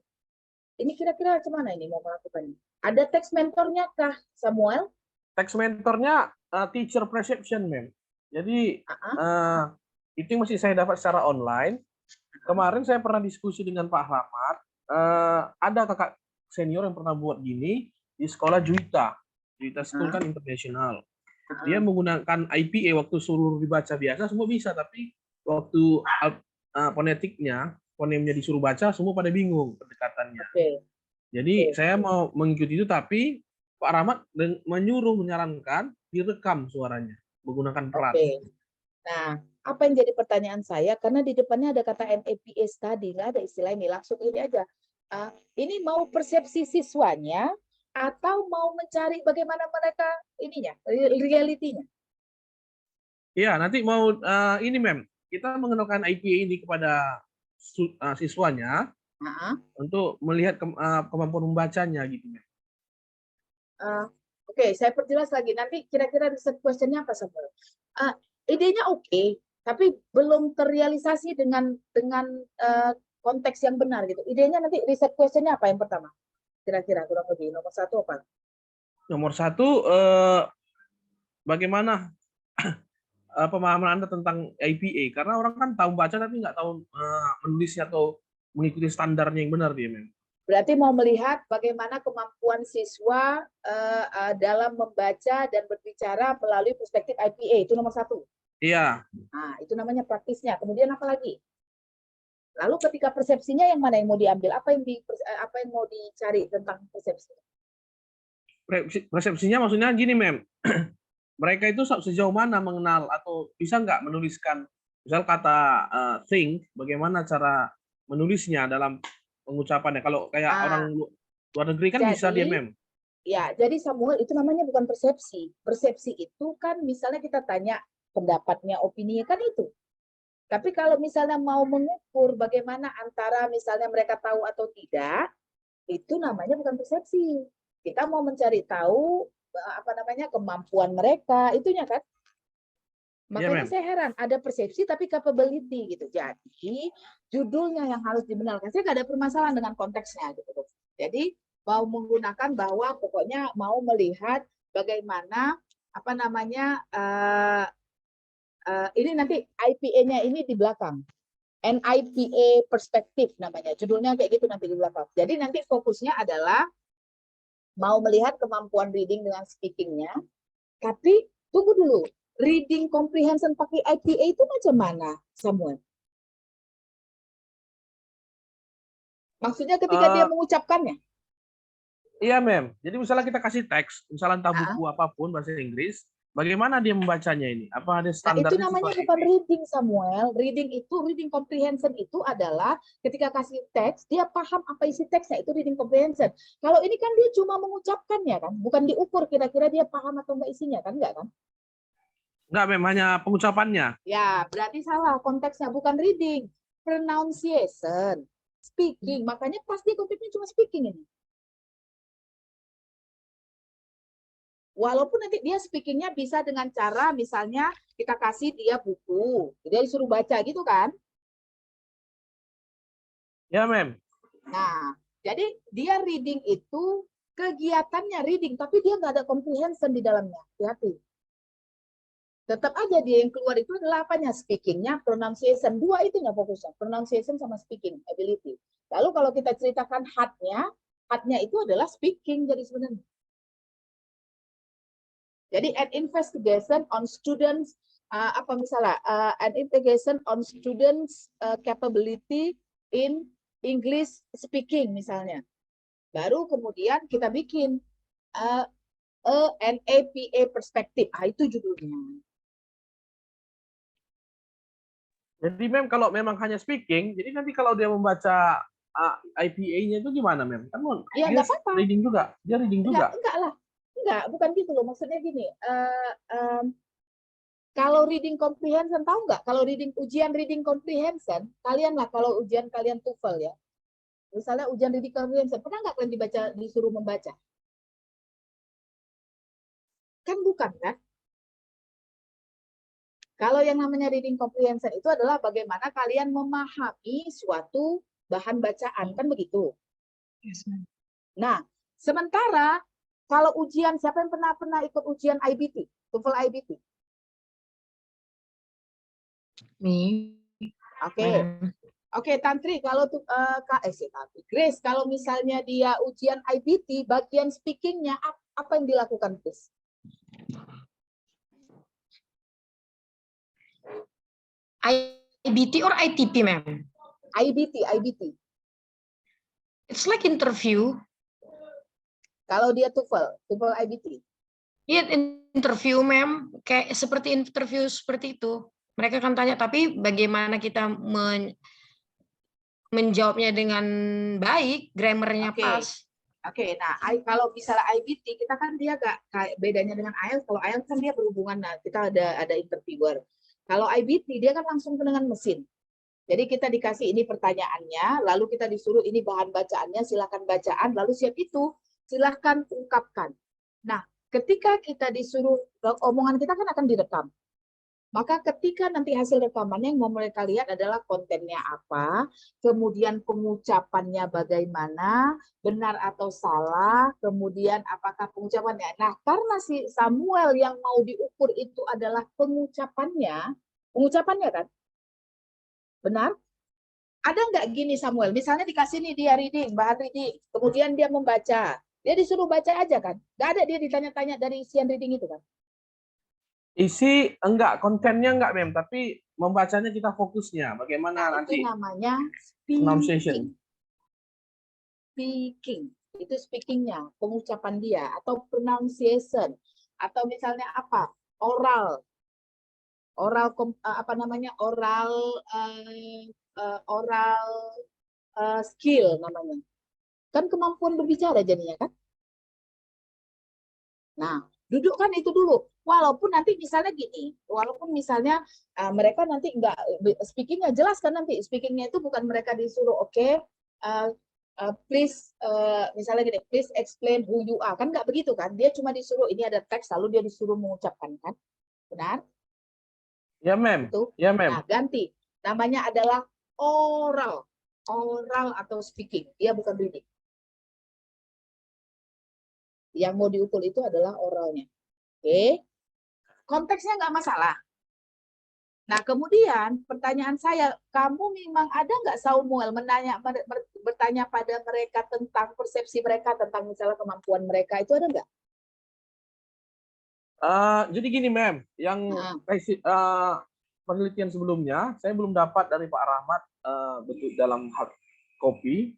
Ini kira-kira gimana ini mau melakukannya? Ada text mentornya kah, Samuel? Text mentornya teacher perception, Mem. Jadi itu yang masih saya dapat secara online. Kemarin saya pernah diskusi dengan Pak Rahmat. Ada kakak senior yang pernah buat gini di sekolah Juwita. Juwita School kan internasional. Dia menggunakan IPA waktu suruh dibaca biasa semua bisa, tapi waktu fonetiknya, fonemnya disuruh baca semua pada bingung pendekatannya. Oke. Jadi saya mau mengikuti itu, tapi Pak Rahmat menyarankan direkam suaranya menggunakan peran. Oke. Nah, apa yang jadi pertanyaan saya? Karena di depannya ada kata NAPA study, nggak ada istilah ini. Langsung ini aja. Ini mau persepsi siswanya atau mau mencari bagaimana mereka ininya, realitinya? Iya, nanti mau ini, Mem. Kita mengenalkan IPA ini kepada siswanya untuk melihat kemampuan membacanya gitu, Mem. Oke, saya perjelas lagi. Nanti kira-kira riset question-nya apa, Samuel? Idenya oke, tapi belum terrealisasi dengan konteks yang benar gitu. Idenya nanti riset question-nya apa yang pertama? Kira-kira kurang lebih nomor 1 apa? Nomor 1, bagaimana pemahaman Anda tentang IPA? Karena orang kan tahu baca tapi nggak tahu menulisnya atau mengikuti standarnya yang benar dia, Mem. Berarti mau melihat bagaimana kemampuan siswa dalam membaca dan berbicara melalui perspektif IPA, itu nomor 1. Iya. Nah, itu namanya praktisnya. Kemudian apa lagi? Lalu ketika persepsinya yang mana yang mau diambil? Apa yang mau dicari tentang persepsi? Persepsinya maksudnya gini, Mem. Mereka itu sejauh mana mengenal atau bisa nggak menuliskan, misal kata think, bagaimana cara menulisnya dalam pengucapannya. Kalau kayak orang luar negeri kan bisa dia, Mem. Ya, jadi Samuel itu namanya bukan persepsi. Persepsi itu kan misalnya kita tanya pendapatnya, opini kan itu. Tapi kalau misalnya mau mengukur bagaimana antara misalnya mereka tahu atau tidak, itu namanya bukan persepsi. Kita mau mencari tahu kemampuan mereka, itunya kan. Makanya saya heran, ada persepsi tapi capability gitu. Jadi judulnya yang harus dibenarkan. Saya nggak ada permasalahan dengan konteksnya gitu. Jadi mau menggunakan bahwa pokoknya mau melihat bagaimana ini nanti IPA-nya ini di belakang. NIPA perspektif namanya. Judulnya kayak gitu nanti di belakang. Jadi nanti fokusnya adalah mau melihat kemampuan reading dengan speaking-nya. Tapi tunggu dulu. Reading comprehension pakai IPA itu macam mana, Samuel? Maksudnya ketika dia mengucapkannya? Iya, Mem. Jadi misalnya kita kasih teks, misalnya entah buku apapun bahasa Inggris, bagaimana dia membacanya ini? Apa ada standarnya? Itu namanya bukan reading, Samuel. Reading comprehension itu adalah ketika kasih teks, dia paham apa isi teksnya, itu reading comprehension. Kalau ini kan dia cuma mengucapkannya kan, bukan diukur kira-kira dia paham atau enggak isinya kan, enggak kan? Enggak, Mem, hanya pengucapannya. Ya, berarti salah konteksnya, bukan reading. Pronunciation, speaking. Makanya pasti konteksnya cuma speaking ini. Walaupun nanti dia speakingnya bisa dengan cara misalnya kita kasih dia buku, dia disuruh baca gitu kan? Ya, Mem. Nah, jadi dia reading itu kegiatannya reading, tapi dia nggak ada comprehension di dalamnya. Hati-hati. Tetap aja dia yang keluar itu adalah apanya? Speakingnya, pronunciation. Dua itu nggak fokusnya, pronunciation sama speaking ability. Lalu kalau kita ceritakan hard-nya itu adalah speaking jadi sebenarnya. Jadi an investigation on students apa misalnya an investigation on students capability in English speaking misalnya. Baru kemudian kita bikin an APA perspective. Itu judulnya. Jadi mem kalau memang hanya speaking, jadi nanti kalau dia membaca IPA-nya itu gimana mem? Kan Ya dia nggak apa-apa. reading juga, dia reading juga. Enggak lah. Enggak, bukan gitu loh. Maksudnya gini, kalau reading comprehension, tahu nggak? Kalau ujian reading comprehension, kalian lah kalau ujian kalian TOEFL ya, misalnya ujian reading comprehension, pernah nggak kalian disuruh membaca? Kan bukan kan? Kalau yang namanya reading comprehension itu adalah bagaimana kalian memahami suatu bahan bacaan, kan begitu? Yes, ma'am. Nah, sementara kalau ujian, siapa yang pernah ikut ujian IBT, TOEFL IBT? Me. Oke, oke, Tantri, kalau Tantri, Grace, kalau misalnya dia ujian IBT, bagian speakingnya apa yang dilakukan, Grace? IBT or ITP, ma'am? IBT. It's like interview. Kalau dia TOEFL IBT. Iya, interview, ma'am. Kayak seperti interview seperti itu. Mereka akan tanya, tapi bagaimana kita menjawabnya dengan baik, grammarnya Oke. pas. Oke, nah kalau misalnya IBT kita kan dia gak kayak bedanya dengan IELTS. Kalau IELTS kan dia berhubungan, nah kita ada interviewer. Kalau IBT dia kan langsung dengan mesin. Jadi kita dikasih ini pertanyaannya, lalu kita disuruh ini bahan bacaannya, silakan bacaan, lalu siap itu silakan ungkapkan. Nah, ketika kita disuruh omongan kita kan akan direkam. Maka ketika nanti hasil rekamannya yang mau mereka lihat adalah kontennya apa, kemudian pengucapannya bagaimana, benar atau salah, kemudian apakah pengucapannya. Nah, karena si Samuel yang mau diukur itu adalah pengucapannya kan? Benar? Ada nggak gini Samuel, misalnya dikasih nih dia reading, bahan reading, kemudian dia membaca. Dia disuruh baca aja kan? Nggak ada dia ditanya-tanya dari isian reading itu kan? Isi enggak, kontennya enggak mem, tapi membacanya kita fokusnya. Bagaimana Nah, nanti itu namanya pronunciation. speaking. Itu speakingnya, pengucapan dia, atau pronunciation, atau misalnya apa? Oral apa namanya? Oral skill namanya. Kan kemampuan berbicara jadinya kan? Nah, dudukkan itu dulu. Walaupun nanti misalnya gini, walaupun misalnya mereka nanti enggak speakingnya jelas kan nanti speakingnya itu bukan mereka disuruh please misalnya gini, please explain who you are, kan nggak begitu kan? Dia cuma disuruh ini ada teks lalu dia disuruh mengucapkan kan, benar? Ya mem. Itu. Ya mem. Nah, ganti namanya adalah oral atau speaking. Dia bukan reading. Yang mau diukur itu adalah oralnya. Oke, konteksnya nggak masalah. Nah, kemudian pertanyaan saya, kamu memang ada nggak Samuel bertanya pada mereka tentang persepsi mereka tentang misalnya kemampuan mereka itu ada nggak? Jadi gini mem, yang penelitian sebelumnya saya belum dapat dari Pak Rahmat bentuk dalam hard copy.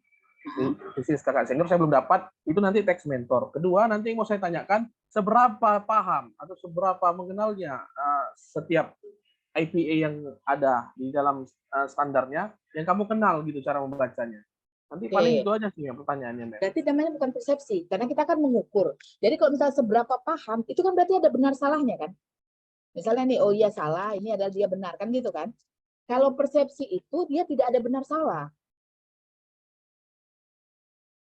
Tesis kakak senior saya belum dapat, itu nanti teks mentor. Kedua, nanti yang mau saya tanyakan, seberapa paham atau seberapa mengenalnya setiap IPA yang ada di dalam standarnya yang kamu kenal gitu cara membacanya. Nanti paling itu aja sih yang pertanyaannya. Berarti namanya bukan persepsi, karena kita kan mengukur. Jadi kalau misalnya seberapa paham, itu kan berarti ada benar salahnya kan? Misalnya nih, oh iya salah, ini adalah dia benar kan gitu kan? Kalau persepsi itu dia tidak ada benar salah.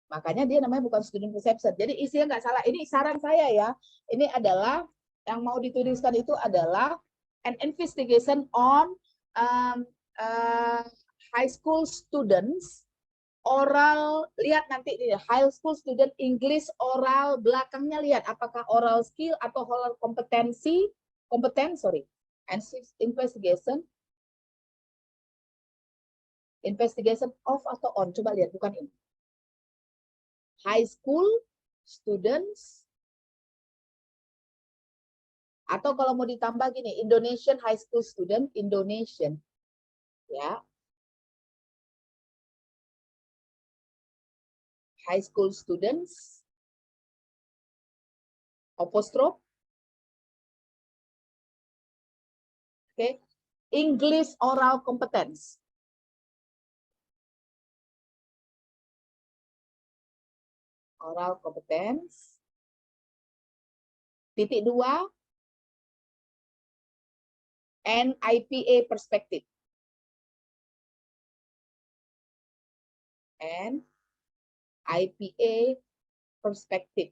Makanya dia namanya bukan student perception. Jadi isinya nggak salah. Ini saran saya ya. Ini adalah yang mau dituliskan itu adalah an investigation on high school students oral. Lihat nanti high school student English oral belakangnya lihat apakah oral skill atau oral kompetensi competence, sorry. And six, investigation. Investigation off atau on? Coba lihat, bukan ini. High school students. Atau kalau mau ditambah gini, Indonesian high school student, Indonesian. Ya. High school students. Apostrophe. Oke. English oral competence. Oral competence. Titik 2. And IPA perspective. And IPA perspective.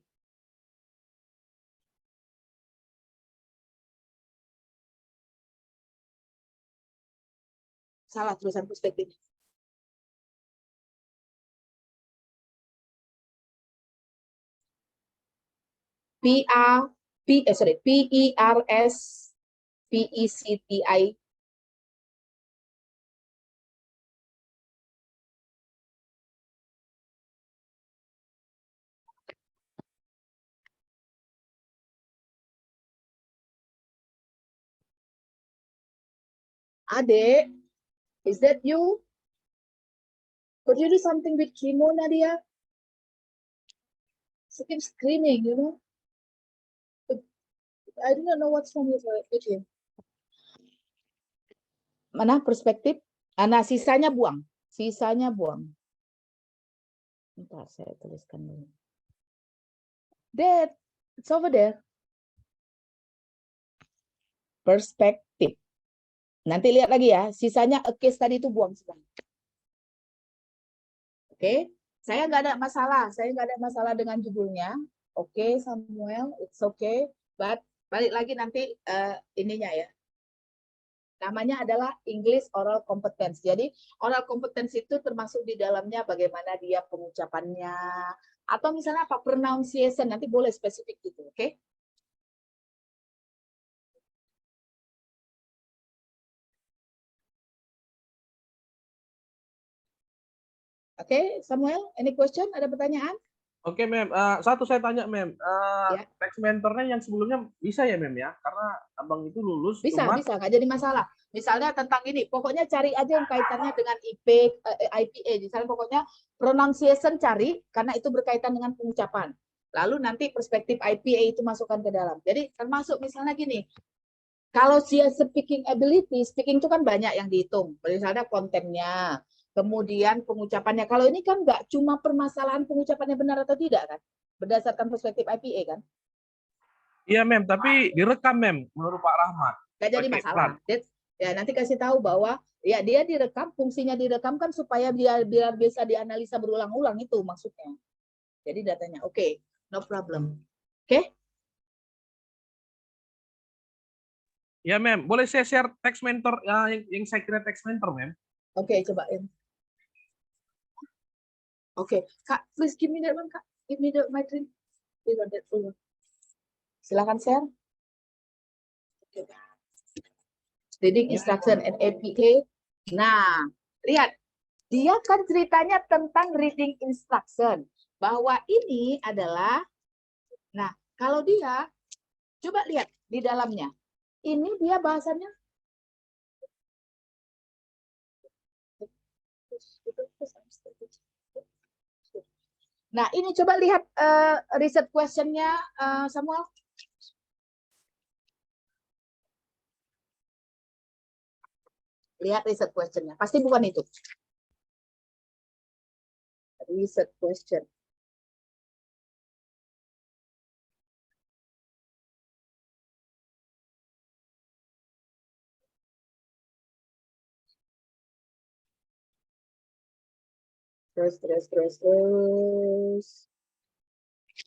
Salah tulisan perspektif. PERSPECTI. Ade, is that you? Could you do something with Kimo, Nadia? She keeps screaming, you know. I do not know what's wrong with him. Mana perspektif? Nah, sisanya buang. Sisanya buang. Bentar, saya tuliskan dulu. That, it's over there. Perspektif. Nanti lihat lagi ya, sisanya a case tadi itu buang semua. Oke, saya nggak ada masalah. Saya nggak ada masalah dengan judulnya. Oke, Samuel, it's okay. But balik lagi nanti ininya ya. Namanya adalah English Oral Competence. Jadi oral competence itu termasuk di dalamnya bagaimana dia pengucapannya. Atau misalnya apa, pronunciation, nanti boleh spesifik gitu, oke? Oke, Samuel, any question? Ada pertanyaan? Oke, Mem. Satu saya tanya, Mem. Ya. Teks mentornya yang sebelumnya bisa ya, Mem ya? Karena abang itu lulus. Bisa, cuma... bisa, nggak jadi masalah. Misalnya tentang ini, pokoknya cari aja yang kaitannya dengan IPA. Misalnya pokoknya pronunciation cari, karena itu berkaitan dengan pengucapan. Lalu nanti perspektif IPA itu masukkan ke dalam. Jadi termasuk misalnya gini, kalau dia speaking ability, speaking itu kan banyak yang dihitung. Misalnya kontennya, kemudian pengucapannya. Kalau ini kan nggak cuma permasalahan pengucapannya benar atau tidak kan, berdasarkan perspektif IPA kan. Iya, Mem, tapi direkam, Mem, menurut Pak Rahmat. Nggak jadi Pakai masalah. Ya nanti kasih tahu bahwa ya dia direkam, fungsinya direkam kan supaya biar bisa dianalisa berulang-ulang, itu maksudnya. Jadi datanya oke, no problem. Oke? Ya, Mem. Boleh saya share teks mentor yang saya kira teks mentor, Mem? Oke, cobain. Oke, Kak, please give me that one, Kak. Give me my drink. Silakan share. Reading instruction and APA. Nah, lihat. Dia kan ceritanya tentang reading instruction. Bahwa ini adalah, nah, kalau dia, coba lihat di dalamnya. Ini dia bahasannya. Nah, ini coba lihat riset question-nya, Samuel. Lihat riset question-nya. Pasti bukan itu. Research question. Terus.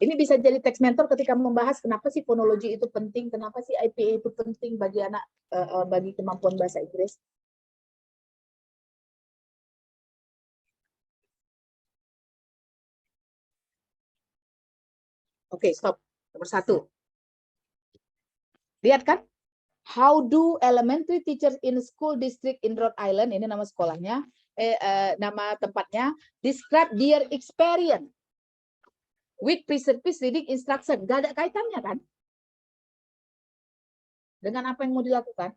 Ini bisa jadi teks mentor ketika membahas kenapa sih fonologi itu penting, kenapa sih IPA itu penting bagi anak, bagi kemampuan bahasa Inggris. Oke, stop. Nomor 1. Lihat kan? How do elementary teachers in school district in Rhode Island, ini nama sekolahnya, nama tempatnya, describe their experience with pre-service reading instruction? Gak ada kaitannya kan? Dengan apa yang mau dilakukan?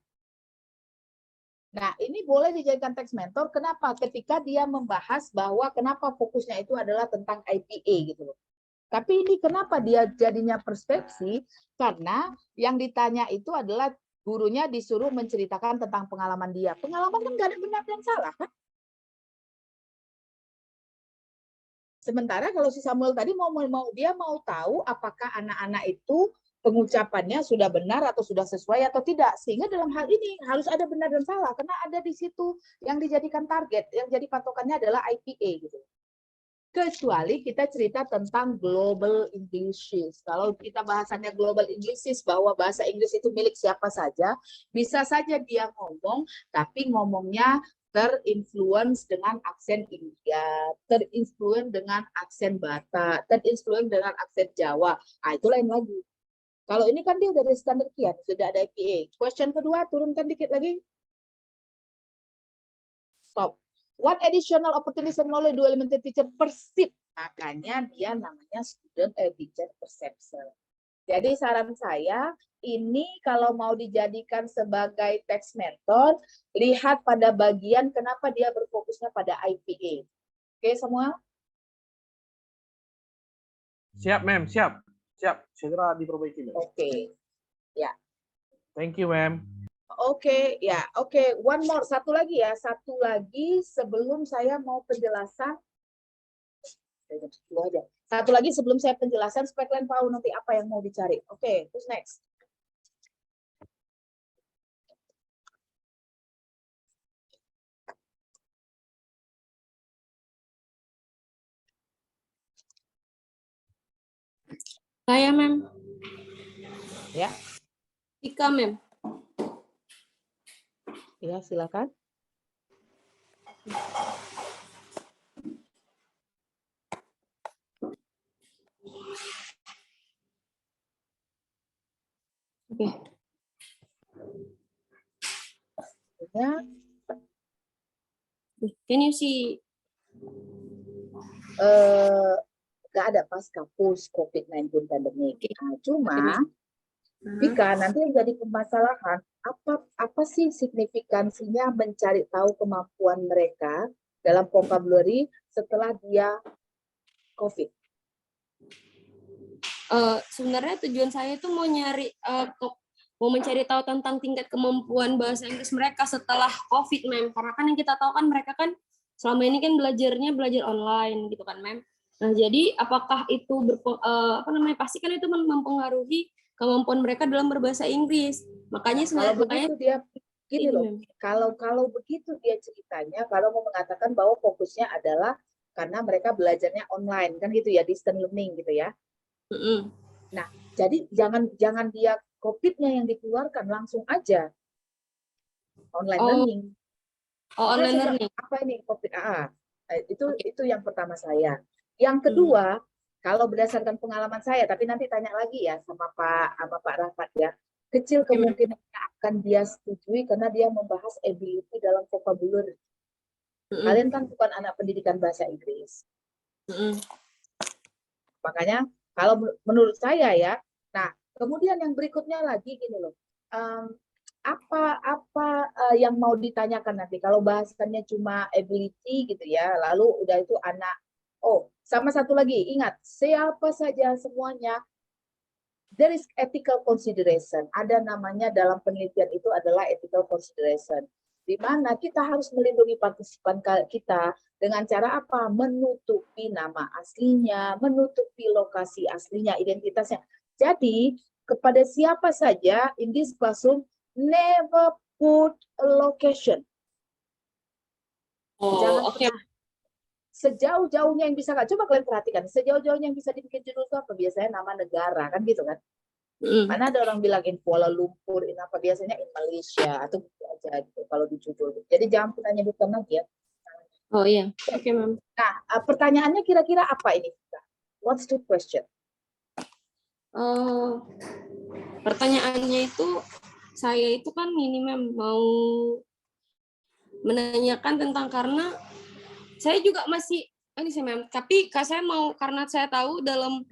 Nah, ini boleh dijadikan teks mentor. Kenapa? Ketika dia membahas bahwa kenapa fokusnya itu adalah tentang IPA gitu loh. Tapi ini kenapa dia jadinya persepsi? Karena yang ditanya itu adalah gurunya disuruh menceritakan tentang pengalaman dia. Pengalaman kan nggak ada benar dan salah kan? Sementara kalau si Samuel tadi dia mau tahu apakah anak-anak itu pengucapannya sudah benar atau sudah sesuai atau tidak. Sehingga dalam hal ini harus ada benar dan salah karena ada di situ yang dijadikan target, yang jadi patokannya adalah IPA gitu. Kecuali kita cerita tentang global English. Kalau kita bahasannya global English bahwa bahasa Inggris itu milik siapa saja, bisa saja dia ngomong, tapi ngomongnya terinfluence dengan aksen India, terinfluence dengan aksen Batak, terinfluence dengan aksen Jawa. Nah, itu lain lagi. Kalau ini kan dia udah dari standar kiat, sudah ada IPA. Question kedua, turunkan dikit lagi. Stop. What additional opportunities and knowledge do elementary teacher perceive? Makanya dia namanya student teacher perception. Jadi saran saya, ini kalau mau dijadikan sebagai teks mentor, lihat pada bagian kenapa dia berfokusnya pada IPA. Oke semua? Siap, Mem, siap. Siap, segera diperbaiki. Mem. Oke. Ya. Thank you, Mem. Oke, ya, oke. One more, satu lagi ya, satu lagi sebelum saya mau penjelasan. Satu lagi sebelum saya penjelasan supaya kalian tahu nanti apa yang mau dicari. Oke, terus next. Saya, Mem. Ya, Ika, Mem. ya silakan. Oke. Ya, Can you see? nggak ada pasca post COVID-19 pandemic. Nah, cuma jika nanti yang jadi permasalahan apa sih signifikansinya mencari tahu kemampuan mereka dalam vocabulary setelah dia COVID? Sebenarnya tujuan saya itu mau mencari tahu tentang tingkat kemampuan bahasa Inggris mereka setelah COVID, Mem. Karena kan yang kita tahu kan mereka kan selama ini kan belajar online gitu kan, Mem. Nah, jadi apakah itu pasti kan itu mempengaruhi kemampuan mereka dalam berbahasa Inggris. Makanya Kalau begitu dia gini loh. Mem. Kalau begitu dia ceritanya, kalau mau mengatakan bahwa fokusnya adalah karena mereka belajarnya online kan gitu ya, distance learning gitu ya. Nah, jadi jangan dia COVID-nya yang dikeluarkan, langsung aja online learning. Online learning. Apa ini COVID? Itu yang pertama saya. Yang kedua, kalau berdasarkan pengalaman saya, tapi nanti tanya lagi ya sama Pak Rahmat ya. Kecil kemungkinan akan dia setujui karena dia membahas ability dalam vocabulary. Kalian kan bukan anak pendidikan bahasa Inggris. Makanya kalau menurut saya ya, nah kemudian yang berikutnya lagi gini loh, apa yang mau ditanyakan nanti kalau bahasannya cuma ability gitu ya, lalu udah itu anak, sama satu lagi ingat siapa saja semuanya, there is ethical consideration, ada namanya dalam penelitian itu adalah ethical consideration, di mana kita harus melindungi partisipan kita dengan cara apa? Menutupi nama aslinya, menutupi lokasi aslinya, identitasnya. Jadi, kepada siapa saja in this classroom, never put a location. Jangan pernah. Sejauh-jauhnya yang bisa, coba kalian perhatikan, sejauh-jauhnya yang bisa dibikin judul itu apa? Biasanya nama negara, kan gitu kan? Mana ada orang bilang in Kuala Lumpur, in apa, biasanya in Malaysia atau gitu aja gitu kalau di judul. Jadi jangan pernah nyebutkan lagi ya. Oh iya, oke, Mem. Nah, pertanyaannya kira-kira apa ini? What's the question? Pertanyaannya itu saya itu kan ini Mem, mau menanyakan tentang, karena saya juga masih ini sih Mem, tapi saya mau, karena saya tahu dalam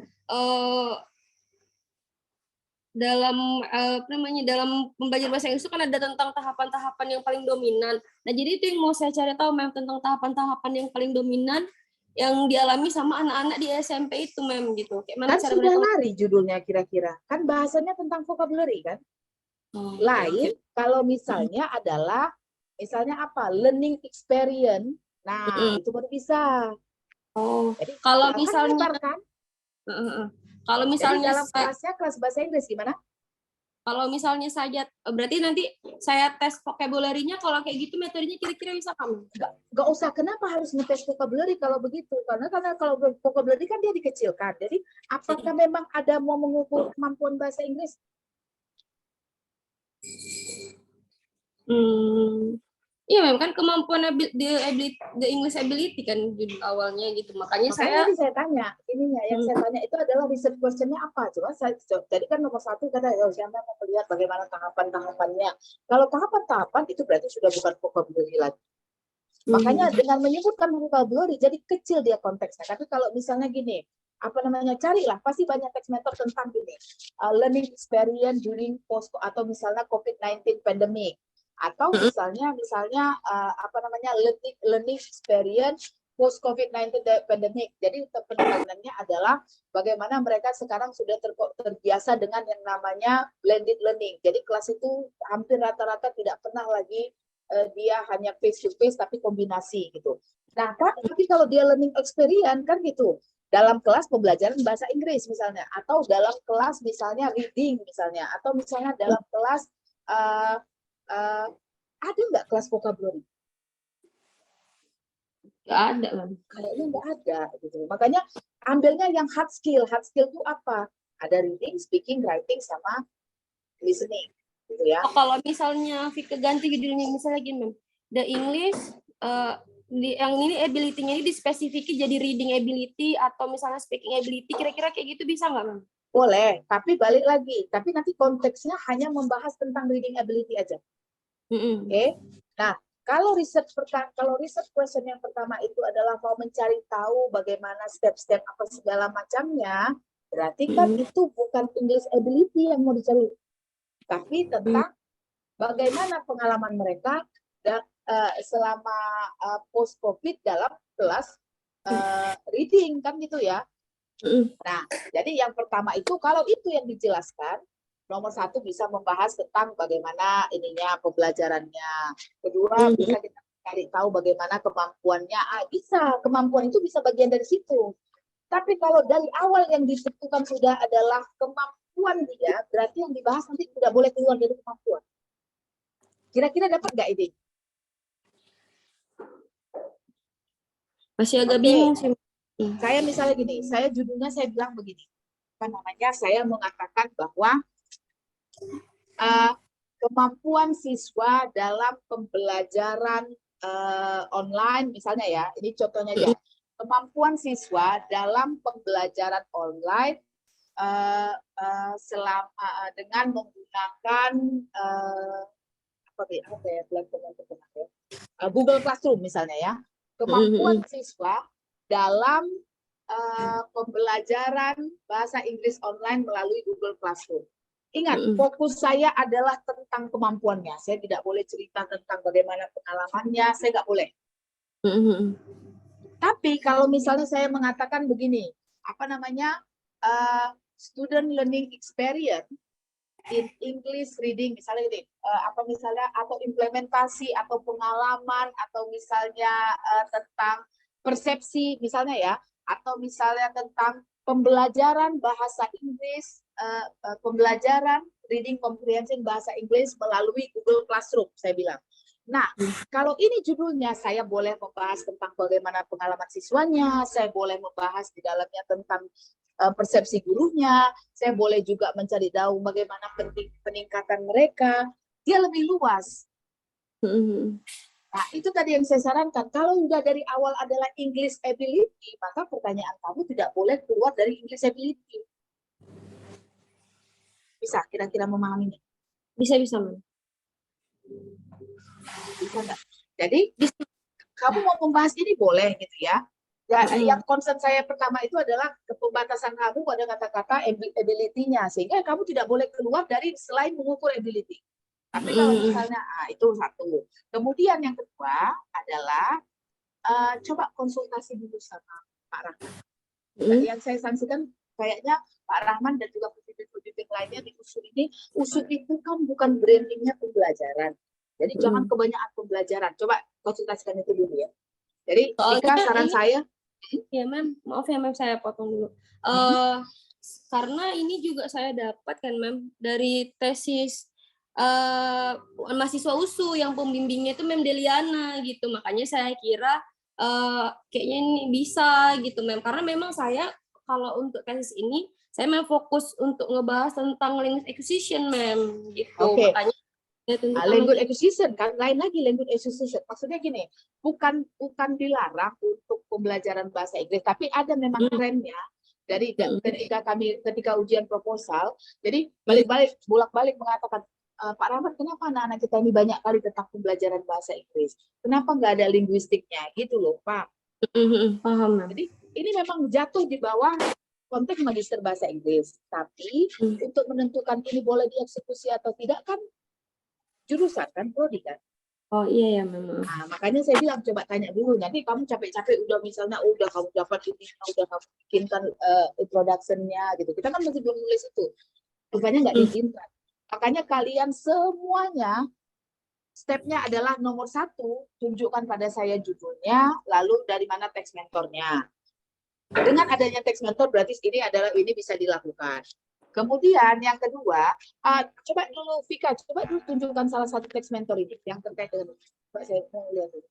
apa namanya, dalam pembelajaran bahasa Inggris itu kan ada tentang tahapan-tahapan yang paling dominan. Nah, jadi itu yang mau saya cari tahu Mem, tentang tahapan-tahapan yang paling dominan yang dialami sama anak-anak di SMP itu Mem, gitu. Kayak mana Kan cara sudah mereka. lari judulnya kira-kira. Kan bahasanya tentang vocabulary kan. Oh, Lain kalau misalnya adalah misalnya apa? Learning experience. Nah, itu baru bisa. Oh, Jadi kalau kan misalnya lebar kan? kalau Jadi misalnya dalam kelasnya kelas bahasa Inggris gimana? saja, berarti nanti saya tes vocabulary-nya, kalau kayak gitu metodenya kira-kira bisa kamu? Nggak usah. Kenapa harus ngetes vocabulary kalau begitu? Karena kalau vocabulary kan dia dikecilkan. Jadi apakah memang ada mau mengukur kemampuan bahasa Inggris? Iya, memang kan kemampuan the English ability kan judul awalnya gitu. Makanya Makanya saya tadi saya tanya, ininya yang saya tanya itu adalah research question-nya apa? Coba jadi kan nomor satu kata siapa mau melihat bagaimana tahapan-tahapannya. Kalau tahapan-tahapan itu berarti sudah bukan vocabulary lagi. Makanya dengan menyebutkan vocabulary jadi kecil dia konteksnya. Tapi kalau misalnya gini, apa namanya, carilah pasti banyak teks method tentang gini, learning experience during post atau misalnya COVID-19 pandemic, atau misalnya apa namanya, learning experience post COVID-19 pandemic. Jadi penekanannya adalah bagaimana mereka sekarang sudah terbiasa dengan yang namanya blended learning. Jadi kelas itu hampir rata-rata tidak pernah lagi dia hanya face to face tapi kombinasi gitu. Nah, tapi kalau dia learning experience kan gitu. Dalam kelas pembelajaran bahasa Inggris misalnya, atau dalam kelas misalnya reading misalnya, atau misalnya dalam kelas ada nggak kelas vocabulary? nggak ada kan. Kayaknya nggak ada gitu. Makanya ambilnya yang hard skill. Hard skill itu apa? Ada reading, speaking, writing, sama listening gitu ya. Oh, kalau misalnya Vika ganti judulnya misalnya gini, Mem. The English yang ini ability-nya ini dispesifiki jadi reading ability atau misalnya speaking ability, kira-kira kayak gitu bisa nggak, Mem? Boleh, tapi balik lagi. Tapi nanti konteksnya hanya membahas tentang reading ability aja. Oke. Nah, kalau research question yang pertama itu adalah mau mencari tahu bagaimana step-step apa segala macamnya, berarti kan itu bukan English ability yang mau dicari, tapi tentang bagaimana pengalaman mereka selama post COVID dalam kelas reading kan gitu ya. Nah, jadi yang pertama itu kalau itu yang dijelaskan, nomor satu bisa membahas tentang bagaimana ininya pembelajarannya. Kedua bisa kita cari tahu bagaimana kemampuannya. Bisa, kemampuan itu bisa bagian dari situ. Tapi kalau dari awal yang ditentukan sudah adalah kemampuan dia, berarti yang dibahas nanti tidak boleh keluar dari kemampuan. Kira-kira dapat nggak ide? Masih agak bingung sih. Saya misalnya gini, saya judulnya saya bilang begini, apa namanya? Saya mengatakan bahwa kemampuan siswa dalam pembelajaran online, misalnya ya, ini contohnya aja. Kemampuan siswa dalam pembelajaran online dengan menggunakan Google Classroom misalnya ya. Kemampuan siswa dalam pembelajaran bahasa Inggris online melalui Google Classroom. Ingat, fokus saya adalah tentang kemampuannya. Saya tidak boleh cerita tentang bagaimana pengalamannya, saya nggak boleh. Tapi kalau misalnya saya mengatakan begini, apa namanya, student learning experience in English reading, misalnya ini, apa misalnya, atau implementasi atau pengalaman, atau misalnya tentang persepsi, misalnya ya, atau misalnya tentang pembelajaran bahasa Inggris, pembelajaran reading comprehension bahasa Inggris melalui Google Classroom, saya bilang. Nah, kalau ini judulnya, saya boleh membahas tentang bagaimana pengalaman siswanya, saya boleh membahas di dalamnya tentang persepsi gurunya, saya boleh juga mencari tahu bagaimana peningkatan mereka, dia lebih luas. Nah, itu tadi yang saya sarankan. Kalau sudah dari awal adalah English ability, maka pertanyaan kamu tidak boleh keluar dari English ability. Bisa kira-kira memahaminya? Bisa Mem. Bisa nggak? Jadi kamu mau membahas ini boleh gitu ya. Ya, yang concern saya pertama itu adalah pembatasan kamu pada kata-kata ability-nya, sehingga kamu tidak boleh keluar dari selain mengukur ability. Tapi kalau misalnya itu satu. Kemudian yang kedua adalah coba konsultasi dulu sama Pak Rahman. Yang saya sanksikan kayaknya Pak Rahman dan juga pemimpin-pemimpin lainnya di USU ini, USU itu kan bukan brandingnya pembelajaran. Jadi jangan kebanyakan pembelajaran. Coba konsultasikan itu dulu ya. Jadi jika saran saya, ya Mem, maaf ya Mem, saya potong dulu. Karena ini juga saya dapat kan Mem dari tesis mahasiswa USU yang pembimbingnya itu Mem Deliana gitu. Makanya saya kira kayaknya ini bisa gitu Mem. Karena memang saya kalau untuk tesis ini saya memang fokus untuk ngebahas tentang language acquisition Mem gitu. Oke. Makanya language acquisition kan lain lagi. Language acquisition maksudnya gini, bukan dilarang untuk pembelajaran bahasa Inggris, tapi ada memang trennya dari ketika ujian proposal. Jadi bolak-balik mengatakan, Pak Rahmat, kenapa anak-anak kita ini banyak kali tentang pembelajaran bahasa Inggris, kenapa nggak ada linguistiknya gitu loh Pak. Paham. Jadi ini memang jatuh di bawah konteks magister bahasa Inggris, tapi untuk menentukan ini boleh dieksekusi atau tidak kan jurusan kan, prodi kan. Oh iya ya memang. Nah, makanya saya bilang coba tanya dulu. Nanti kamu capek-capek udah misalnya udah kamu dapat ini, udah kamu bikinkan introduction-nya gitu. Kita kan masih belum nulis itu. Makanya nggak diizinkan. Makanya kalian semuanya stepnya adalah nomor 1, tunjukkan pada saya judulnya, lalu dari mana teks mentornya. Dengan adanya teks mentor berarti ini bisa dilakukan. Kemudian yang kedua, coba dulu Vika, coba dulu tunjukkan salah satu teks mentor ini yang terkait dengan Pak, saya mau lihat dulu.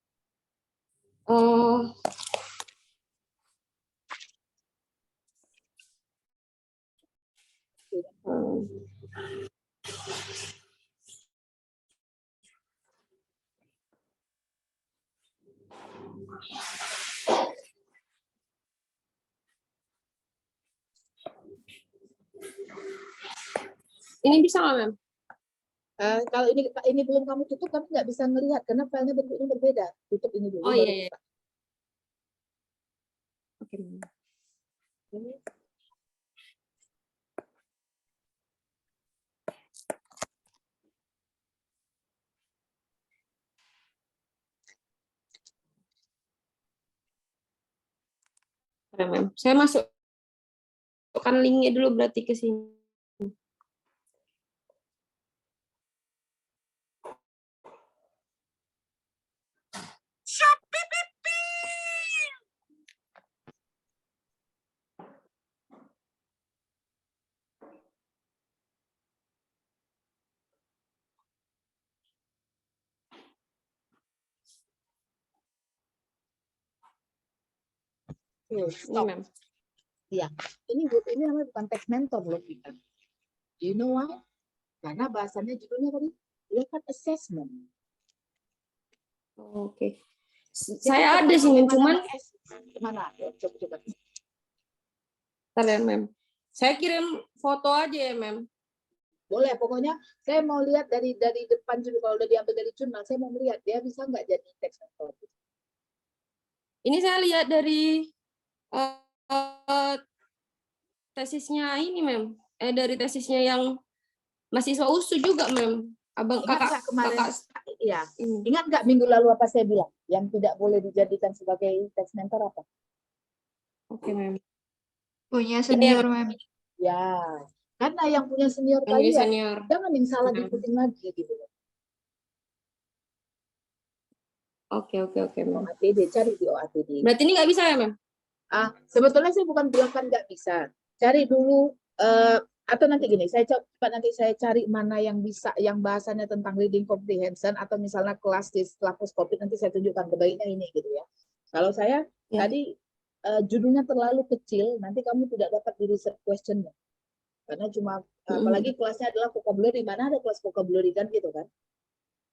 Ini bisa nggak Mem? Kalau ini belum kamu tutup, kamu nggak bisa melihat karena filenya bentuknya berbeda. Tutup ini dulu. Oh iya. Oke. Mem, saya masukkan linknya dulu berarti ke sini. Stop. Iya, ini namanya bukan teks mentor loh kita. Do you know why? Karena bahasannya judulnya tadi level assessment. Oke. Saya ada sih cuman mana? Coba. Bentar ya Mem. Saya kirim foto aja ya Mem. Boleh, pokoknya saya mau lihat dari depan juga, kalau udah diambil dari jurnal, saya mau melihat dia bisa nggak jadi teks mentor. Ini saya lihat dari tesisnya ini Mem. Dari tesisnya yang mahasiswa USU juga Mem. Abang kakak kemarin. Iya. Ini. Ingat nggak minggu lalu apa saya bilang? Yang tidak boleh dijadikan sebagai teks mentor apa? Oke Mem. Punya senior Mem. Ya, karena yang punya senior kalian, Senior. jangan yang salah diikutin lagi gitu. Oke Mem. OATD, cari di OATD. Berarti ini nggak bisa ya Mem? Sebetulnya saya bukan bilang kan nggak bisa. Cari dulu atau nanti gini, saya cari mana yang bisa, yang bahasanya tentang reading comprehension, atau misalnya kelas di setelah post COVID nanti saya tunjukkan terbaiknya ini gitu ya. Kalau saya tadi judulnya terlalu kecil, nanti kamu tidak dapat di research questionnya. Karena cuma apalagi kelasnya adalah vocabulary, mana ada kelas vocabulary kan gitu kan.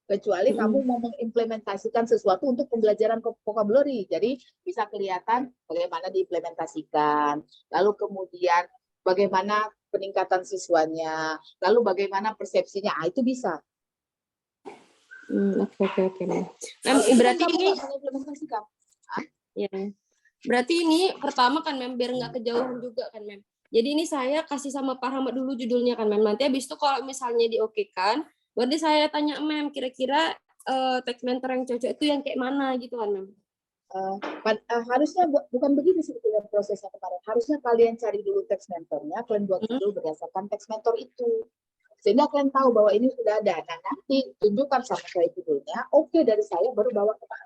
Kecuali kamu mau mengimplementasikan sesuatu untuk pembelajaran vocabulary. Jadi bisa kelihatan bagaimana diimplementasikan. Lalu kemudian bagaimana peningkatan siswanya, lalu bagaimana persepsinya, itu bisa. Oke, Mem. Kalau itu kan Berarti kamu ini nggak mengimplementasikan. ya. Berarti ini pertama kan Mem, biar nggak kejauhan juga kan Mem. Jadi ini saya kasih sama Pak Rahmat dulu judulnya kan Mem. Nanti habis itu kalau misalnya diokekan, berarti saya tanya Mem, kira-kira text mentor yang cocok itu yang kayak mana gitu kan Mem. Harusnya bukan begini sebetulnya prosesnya kemarin. Harusnya kalian cari dulu text mentornya, kalian buat judul berdasarkan text mentor itu. Sehingga kalian tahu bahwa ini sudah ada. Nah, nanti tunjukkan sama saya judulnya, oke dari saya baru bawa ke Pak.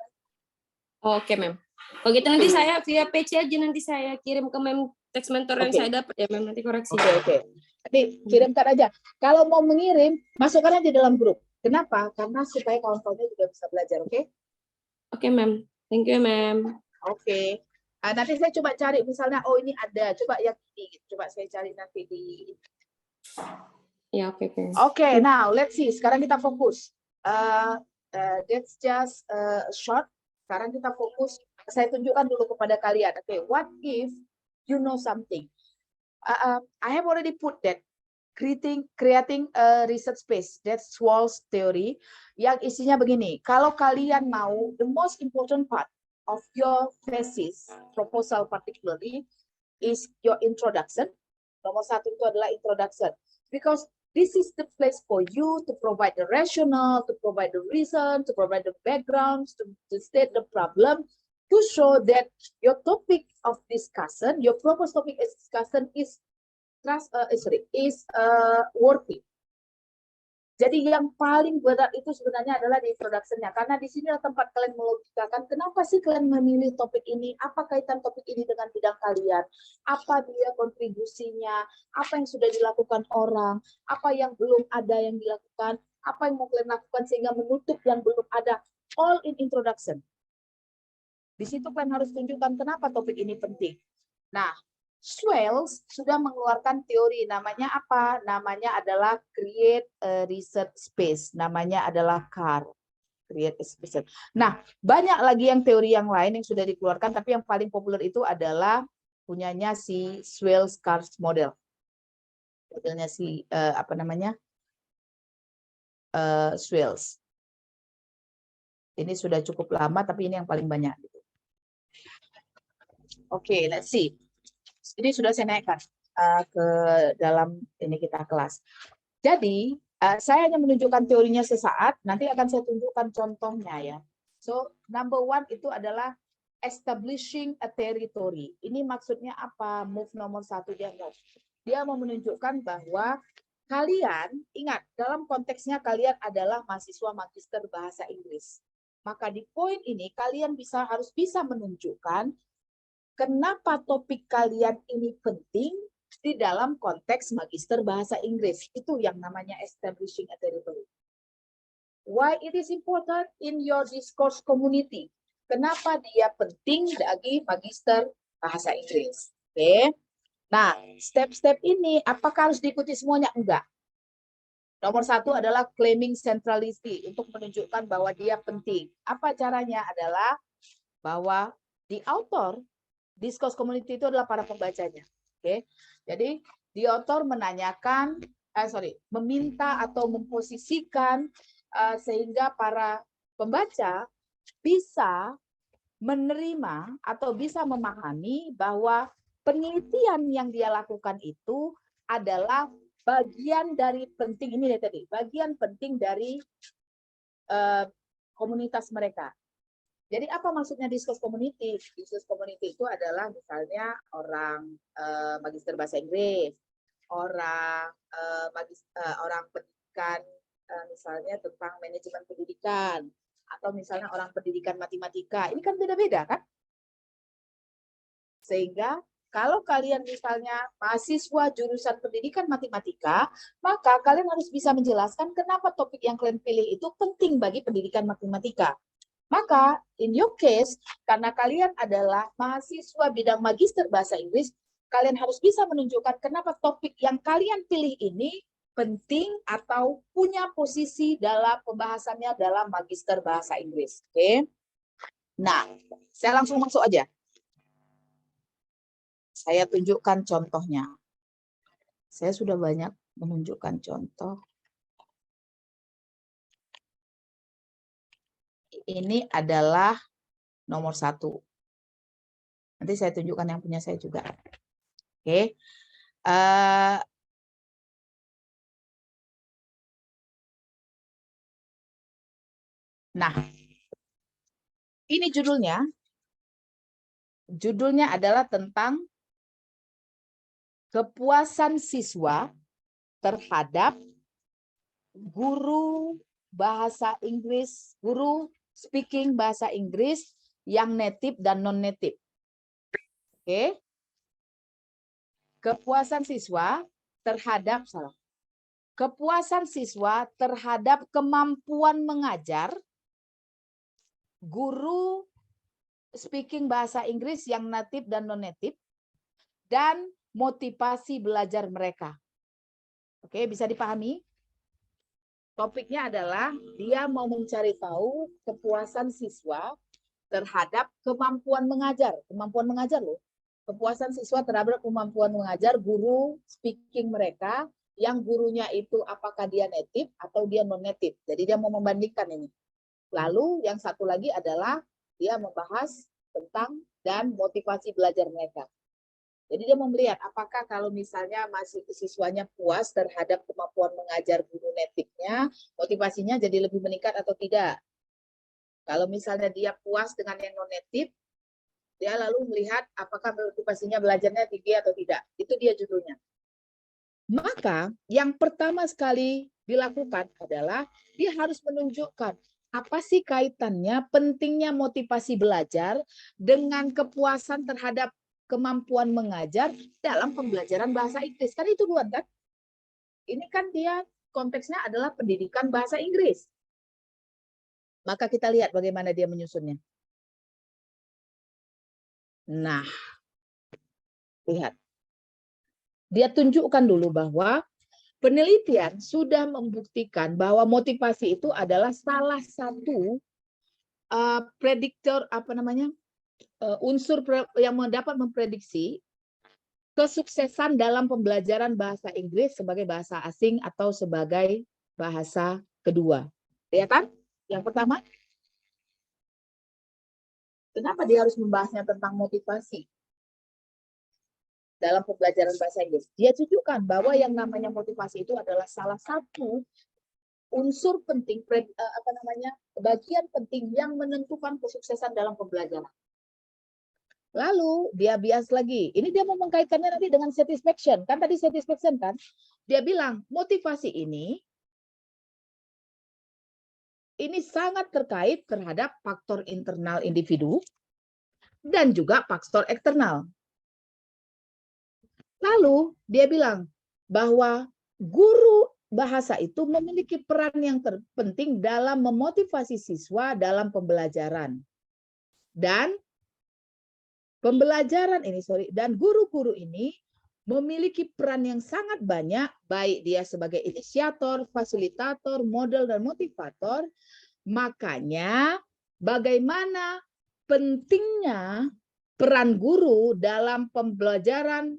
Oke Mem. Kalau gitu nanti saya via PC aja, nanti saya kirim ke Mem text mentor yang Oke. saya dapat ya Mem, nanti koreksi. Oke. Nanti kirimkan aja. Kalau mau mengirim, masukkan aja dalam grup. Kenapa? Karena supaya kawan-kawannya juga bisa belajar, oke? Oke Mem. Thank you Mem. Oke. Nanti saya coba cari misalnya, oh ini ada, coba yang ini, coba saya cari nanti di. Ya oke. Oke, now let's see. Sekarang kita fokus. That's just short. Sekarang kita fokus. Saya tunjukkan dulu kepada kalian. Oke, what if you know something? I have already put that creating a research space. That's Swall's theory. Yang isinya begini. Kalau kalian mau, the most important part of your thesis proposal particularly is your introduction. Nomor satu itu adalah introduction. Because this is the place for you to provide the rationale, to provide the reason, to provide the backgrounds, to state the problem, to show that your topic of discussion, your proposed topic of discussion is worthy. Jadi yang paling berat itu sebenarnya adalah di introduction-nya, karena di sini tempat kalian melogikakan kenapa sih kalian memilih topik ini, apa kaitan topik ini dengan bidang kalian, apa dia kontribusinya, apa yang sudah dilakukan orang, apa yang belum ada yang dilakukan, apa yang mau kalian lakukan sehingga menutup yang belum ada, all in introduction. Di situ kalian harus tunjukkan kenapa topik ini penting. Nah, Swallows sudah mengeluarkan teori, namanya apa? Namanya adalah Create a Research Space. Namanya adalah CAR. Create a Space. Nah, banyak lagi yang teori yang lain yang sudah dikeluarkan, tapi yang paling populer itu adalah punyanya si Swallows CAR model. Modelnya si Swallows. Ini sudah cukup lama, tapi ini yang paling banyak. Oke, let's see. Ini sudah saya naikkan ke dalam ini kita kelas. Jadi saya hanya menunjukkan teorinya sesaat, nanti akan saya tunjukkan contohnya ya. So number one itu adalah establishing a territory. Ini maksudnya apa? Move nomor satu dia move. Dia mau menunjukkan bahwa kalian ingat dalam konteksnya kalian adalah mahasiswa magister bahasa Inggris. Maka di poin ini kalian harus bisa menunjukkan kenapa topik kalian ini penting di dalam konteks magister bahasa Inggris. Itu yang namanya establishing a territory. Why it is important in your discourse community? Kenapa dia penting bagi magister bahasa Inggris? Oke. Nah, step-step ini apakah harus diikuti semuanya? Enggak. Nomor satu adalah claiming centrality untuk menunjukkan bahwa dia penting. Apa caranya? Adalah bahwa the author discourse community itu adalah para pembacanya. Oke. Jadi, the author meminta atau memposisikan sehingga para pembaca bisa menerima atau bisa memahami bahwa penelitian yang dia lakukan itu adalah bagian dari penting ini tadi, bagian penting dari komunitas mereka. Jadi apa maksudnya discourse community? Discourse community itu adalah misalnya orang magister bahasa Inggris, orang pendidikan misalnya tentang manajemen pendidikan, atau misalnya orang pendidikan matematika. Ini kan beda-beda kan? Sehingga kalau kalian misalnya mahasiswa jurusan pendidikan matematika, maka kalian harus bisa menjelaskan kenapa topik yang kalian pilih itu penting bagi pendidikan matematika. Maka, in your case, karena kalian adalah mahasiswa bidang magister bahasa Inggris, kalian harus bisa menunjukkan kenapa topik yang kalian pilih ini penting atau punya posisi dalam pembahasannya dalam magister bahasa Inggris. Oke? Nah, saya langsung masuk aja. Saya tunjukkan contohnya. Saya sudah banyak menunjukkan contoh. Ini adalah nomor 1. Nanti saya tunjukkan yang punya saya juga. Oke. Nah, ini judulnya. Judulnya adalah tentang kepuasan siswa terhadap guru bahasa Inggris, guru speaking bahasa Inggris yang native dan non-native. Oke. Kepuasan siswa terhadap kepuasan siswa terhadap kemampuan mengajar guru speaking bahasa Inggris yang native dan non-native dan motivasi belajar mereka. Oke, bisa dipahami? Topiknya adalah dia mau mencari tahu kepuasan siswa terhadap kemampuan mengajar. Kemampuan mengajar loh. Kepuasan siswa terhadap kemampuan mengajar guru speaking mereka yang gurunya itu apakah dia native atau dia non-native. Jadi dia mau membandingkan ini. Lalu yang satu lagi adalah dia membahas tentang dan motivasi belajar mereka. Jadi dia mau melihat apakah kalau misalnya masih siswanya puas terhadap kemampuan mengajar guru native-nya, motivasinya jadi lebih meningkat atau tidak. Kalau misalnya dia puas dengan yang non-native, dia lalu melihat apakah motivasinya belajarnya tinggi atau tidak. Itu dia judulnya. Maka yang pertama sekali dilakukan adalah dia harus menunjukkan apa sih kaitannya pentingnya motivasi belajar dengan kepuasan terhadap kemampuan mengajar dalam pembelajaran bahasa Inggris. Kan itu duluan kan? Ini kan dia konteksnya adalah pendidikan bahasa Inggris. Maka kita lihat bagaimana dia menyusunnya. Nah, lihat. Dia tunjukkan dulu bahwa penelitian sudah membuktikan bahwa motivasi itu adalah salah satu prediktor unsur yang dapat memprediksi kesuksesan dalam pembelajaran bahasa Inggris sebagai bahasa asing atau sebagai bahasa kedua. Lihat kan? Yang pertama, kenapa dia harus membahasnya tentang motivasi dalam pembelajaran bahasa Inggris? Dia tunjukkan bahwa yang namanya motivasi itu adalah salah satu unsur penting, bagian penting yang menentukan kesuksesan dalam pembelajaran. Lalu dia bias lagi. Ini dia mau mengkaitkannya nanti dengan satisfaction. Kan tadi satisfaction kan? Dia bilang motivasi ini sangat terkait terhadap faktor internal individu dan juga faktor eksternal. Lalu dia bilang bahwa guru bahasa itu memiliki peran yang terpenting dalam memotivasi siswa dalam pembelajaran. Dan dan guru-guru ini memiliki peran yang sangat banyak, baik dia sebagai inisiator, fasilitator, model, dan motivator. Makanya bagaimana pentingnya peran guru dalam pembelajaran,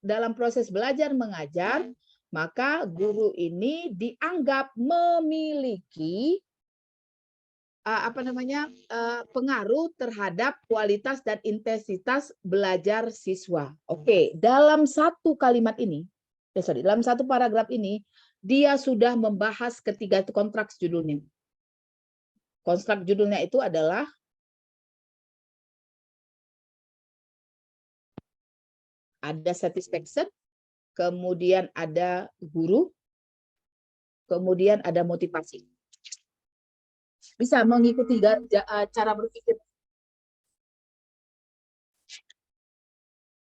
dalam proses belajar mengajar, maka guru ini dianggap memiliki pengaruh terhadap kualitas dan intensitas belajar siswa. Oke, dalam satu kalimat ini, dalam satu paragraf ini, dia sudah membahas ketiga kontrak judulnya. Kontrak judulnya itu adalah ada satisfaction, kemudian ada guru, kemudian ada motivasi. Bisa mengikuti cara berpikir.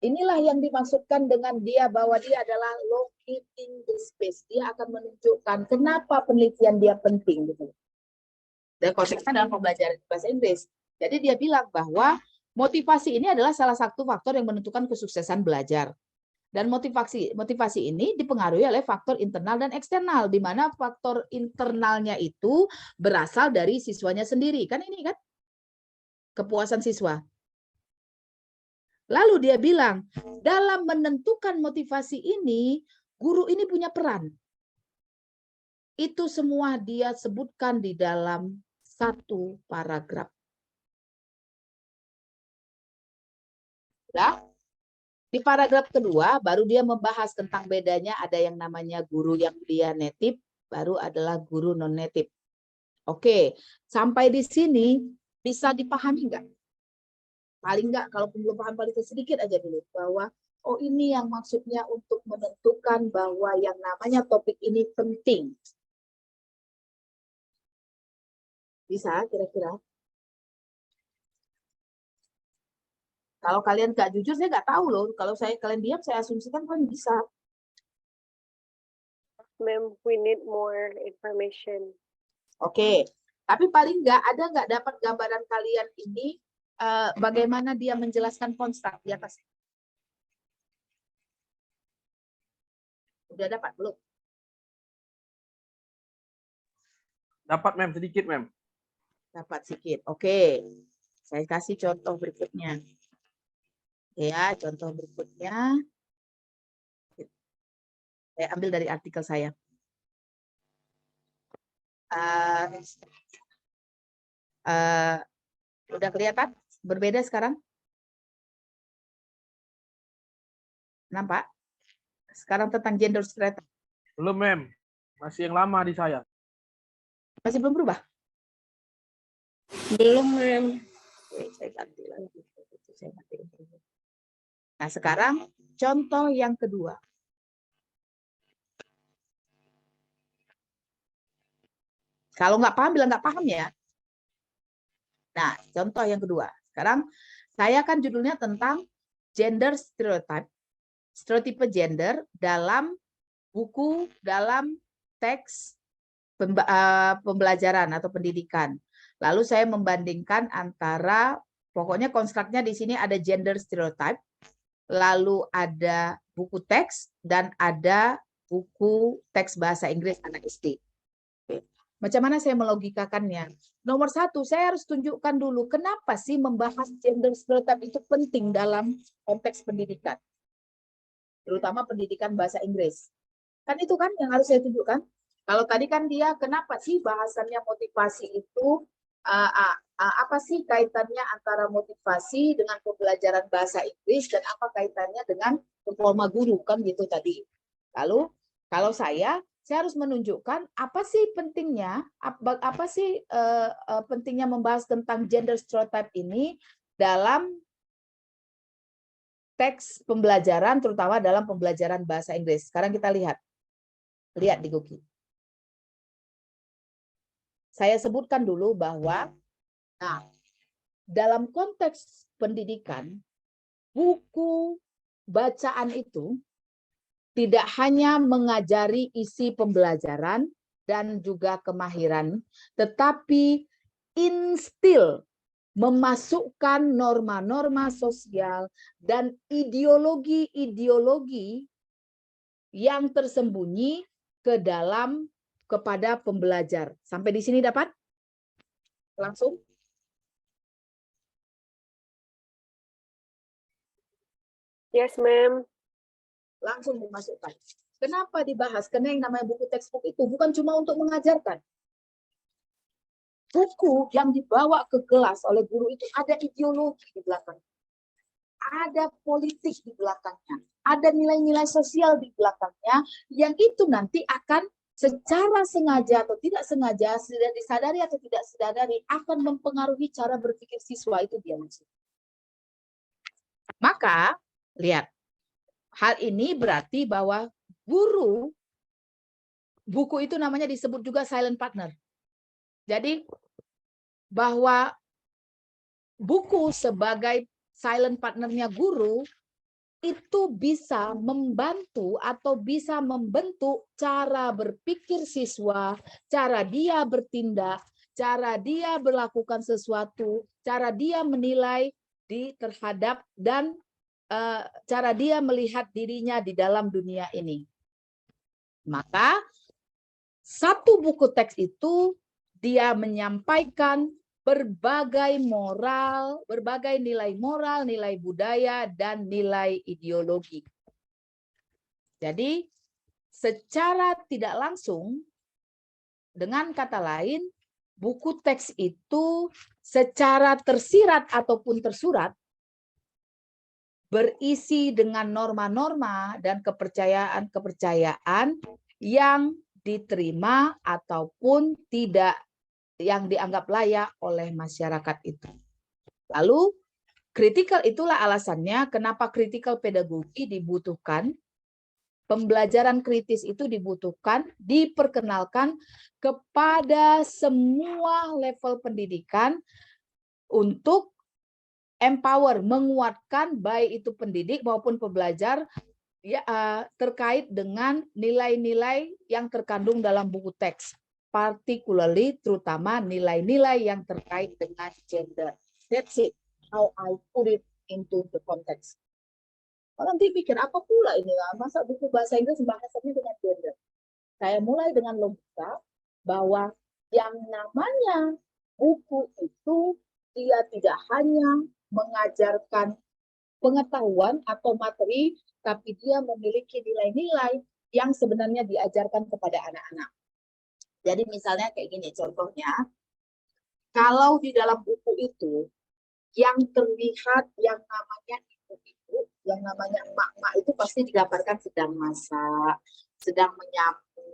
Inilah yang dimaksudkan dengan dia bahwa dia adalah locating the space. Dia akan menunjukkan kenapa penelitian dia penting gitu. Dan konteksnya dalam pembelajaran bahasa Inggris. Jadi dia bilang bahwa motivasi ini adalah salah satu faktor yang menentukan kesuksesan belajar. Dan motivasi ini dipengaruhi oleh faktor internal dan eksternal, di mana faktor internalnya itu berasal dari siswanya sendiri. Kan ini kan kepuasan siswa. Lalu dia bilang, dalam menentukan motivasi ini, guru ini punya peran. Itu semua dia sebutkan di dalam satu paragraf. Nah, di paragraf kedua, baru dia membahas tentang bedanya ada yang namanya guru yang dia native, baru adalah guru non-native. Oke, sampai di sini bisa dipahami nggak? Paling nggak, kalau belum paham paling sedikit aja dulu, bahwa oh ini yang maksudnya untuk menentukan bahwa yang namanya topik ini penting. Bisa kira-kira? Kalau kalian nggak jujur, saya nggak tahu loh. Kalau kalian diam, saya asumsikan kalian bisa. Ma'am, we need more information. Oke, tapi paling nggak ada nggak dapat gambaran kalian ini bagaimana dia menjelaskan konstrak di atas? Udah dapat belum? Dapat, Mem, sedikit, Mem. Dapat sedikit. Oke, saya kasih contoh berikutnya. Ya, contoh berikutnya. Saya ambil dari artikel saya. Udah kelihatan? Berbeda sekarang? Nampak? Sekarang tentang gender stereotype. Belum, Mem. Masih yang lama di saya. Masih belum berubah? Belum, Mem. Oke, saya ganti lagi. Saya ganti. Nah, sekarang contoh yang kedua. Kalau nggak paham, bilang nggak paham ya. Nah, contoh yang kedua. Sekarang saya kan judulnya tentang gender stereotype, stereotipe gender dalam buku, dalam teks pembelajaran atau pendidikan. Lalu saya membandingkan antara, pokoknya konstruknya di sini ada gender stereotype, lalu ada buku teks, dan ada buku teks bahasa Inggris anak SD. Macam mana saya melogikakannya? Nomor satu, saya harus tunjukkan dulu kenapa sih membahas gender stereotype itu penting dalam konteks pendidikan. Terutama pendidikan bahasa Inggris. Kan itu kan yang harus saya tunjukkan. Kalau tadi kan dia, kenapa sih bahasannya motivasi itu, apa sih kaitannya antara motivasi dengan pembelajaran bahasa Inggris dan apa kaitannya dengan performa guru, kan gitu tadi. Lalu kalau saya harus menunjukkan apa sih pentingnya, apa sih pentingnya membahas tentang gender stereotype ini dalam teks pembelajaran, terutama dalam pembelajaran bahasa Inggris. Sekarang kita lihat di Google. Saya sebutkan dulu bahwa dalam konteks pendidikan, buku bacaan itu tidak hanya mengajari isi pembelajaran dan juga kemahiran, tetapi instil, memasukkan norma-norma sosial dan ideologi-ideologi yang tersembunyi ke dalam kepada pembelajar. Sampai di sini dapat? Langsung? Yes, ma'am. Langsung dimasukkan. Kenapa dibahas? Karena yang namanya buku textbook itu bukan cuma untuk mengajarkan. Buku yang dibawa ke kelas oleh guru itu ada ideologi di belakang. Ada politik di belakangnya. Ada nilai-nilai sosial di belakangnya yang itu nanti akan secara sengaja atau tidak sengaja, sudah disadari atau tidak disadari, akan mempengaruhi cara berpikir siswa itu dia maksud. Maka, lihat. Hal ini berarti bahwa guru, buku itu namanya disebut juga silent partner. Jadi, bahwa buku sebagai silent partnernya guru, itu bisa membantu atau bisa membentuk cara berpikir siswa, cara dia bertindak, cara dia melakukan sesuatu, cara dia menilai terhadap dan cara dia melihat dirinya di dalam dunia ini. Maka satu buku teks itu dia menyampaikan berbagai nilai moral, nilai budaya, dan nilai ideologi. Jadi, secara tidak langsung, dengan kata lain, buku teks itu secara tersirat ataupun tersurat berisi dengan norma-norma dan kepercayaan-kepercayaan yang diterima ataupun tidak yang dianggap layak oleh masyarakat itu. Lalu, kritikal itulah alasannya kenapa kritikal pedagogi dibutuhkan. Pembelajaran kritis itu dibutuhkan, diperkenalkan kepada semua level pendidikan untuk empower, menguatkan baik itu pendidik maupun pembelajar ya, terkait dengan nilai-nilai yang terkandung dalam buku teks, particularly terutama nilai-nilai yang terkait dengan gender. That's it, how I put it into the context. Orang nanti pikir apa pula ini, masa buku bahasa Inggris bahasanya dengan gender. Saya mulai dengan logika bahwa yang namanya buku itu dia tidak hanya mengajarkan pengetahuan atau materi, tapi dia memiliki nilai-nilai yang sebenarnya diajarkan kepada anak-anak. Jadi misalnya kayak gini contohnya, kalau di dalam buku itu yang terlihat yang namanya ibu-ibu, yang namanya emak-emak itu pasti digambarkan sedang masak, sedang menyapu,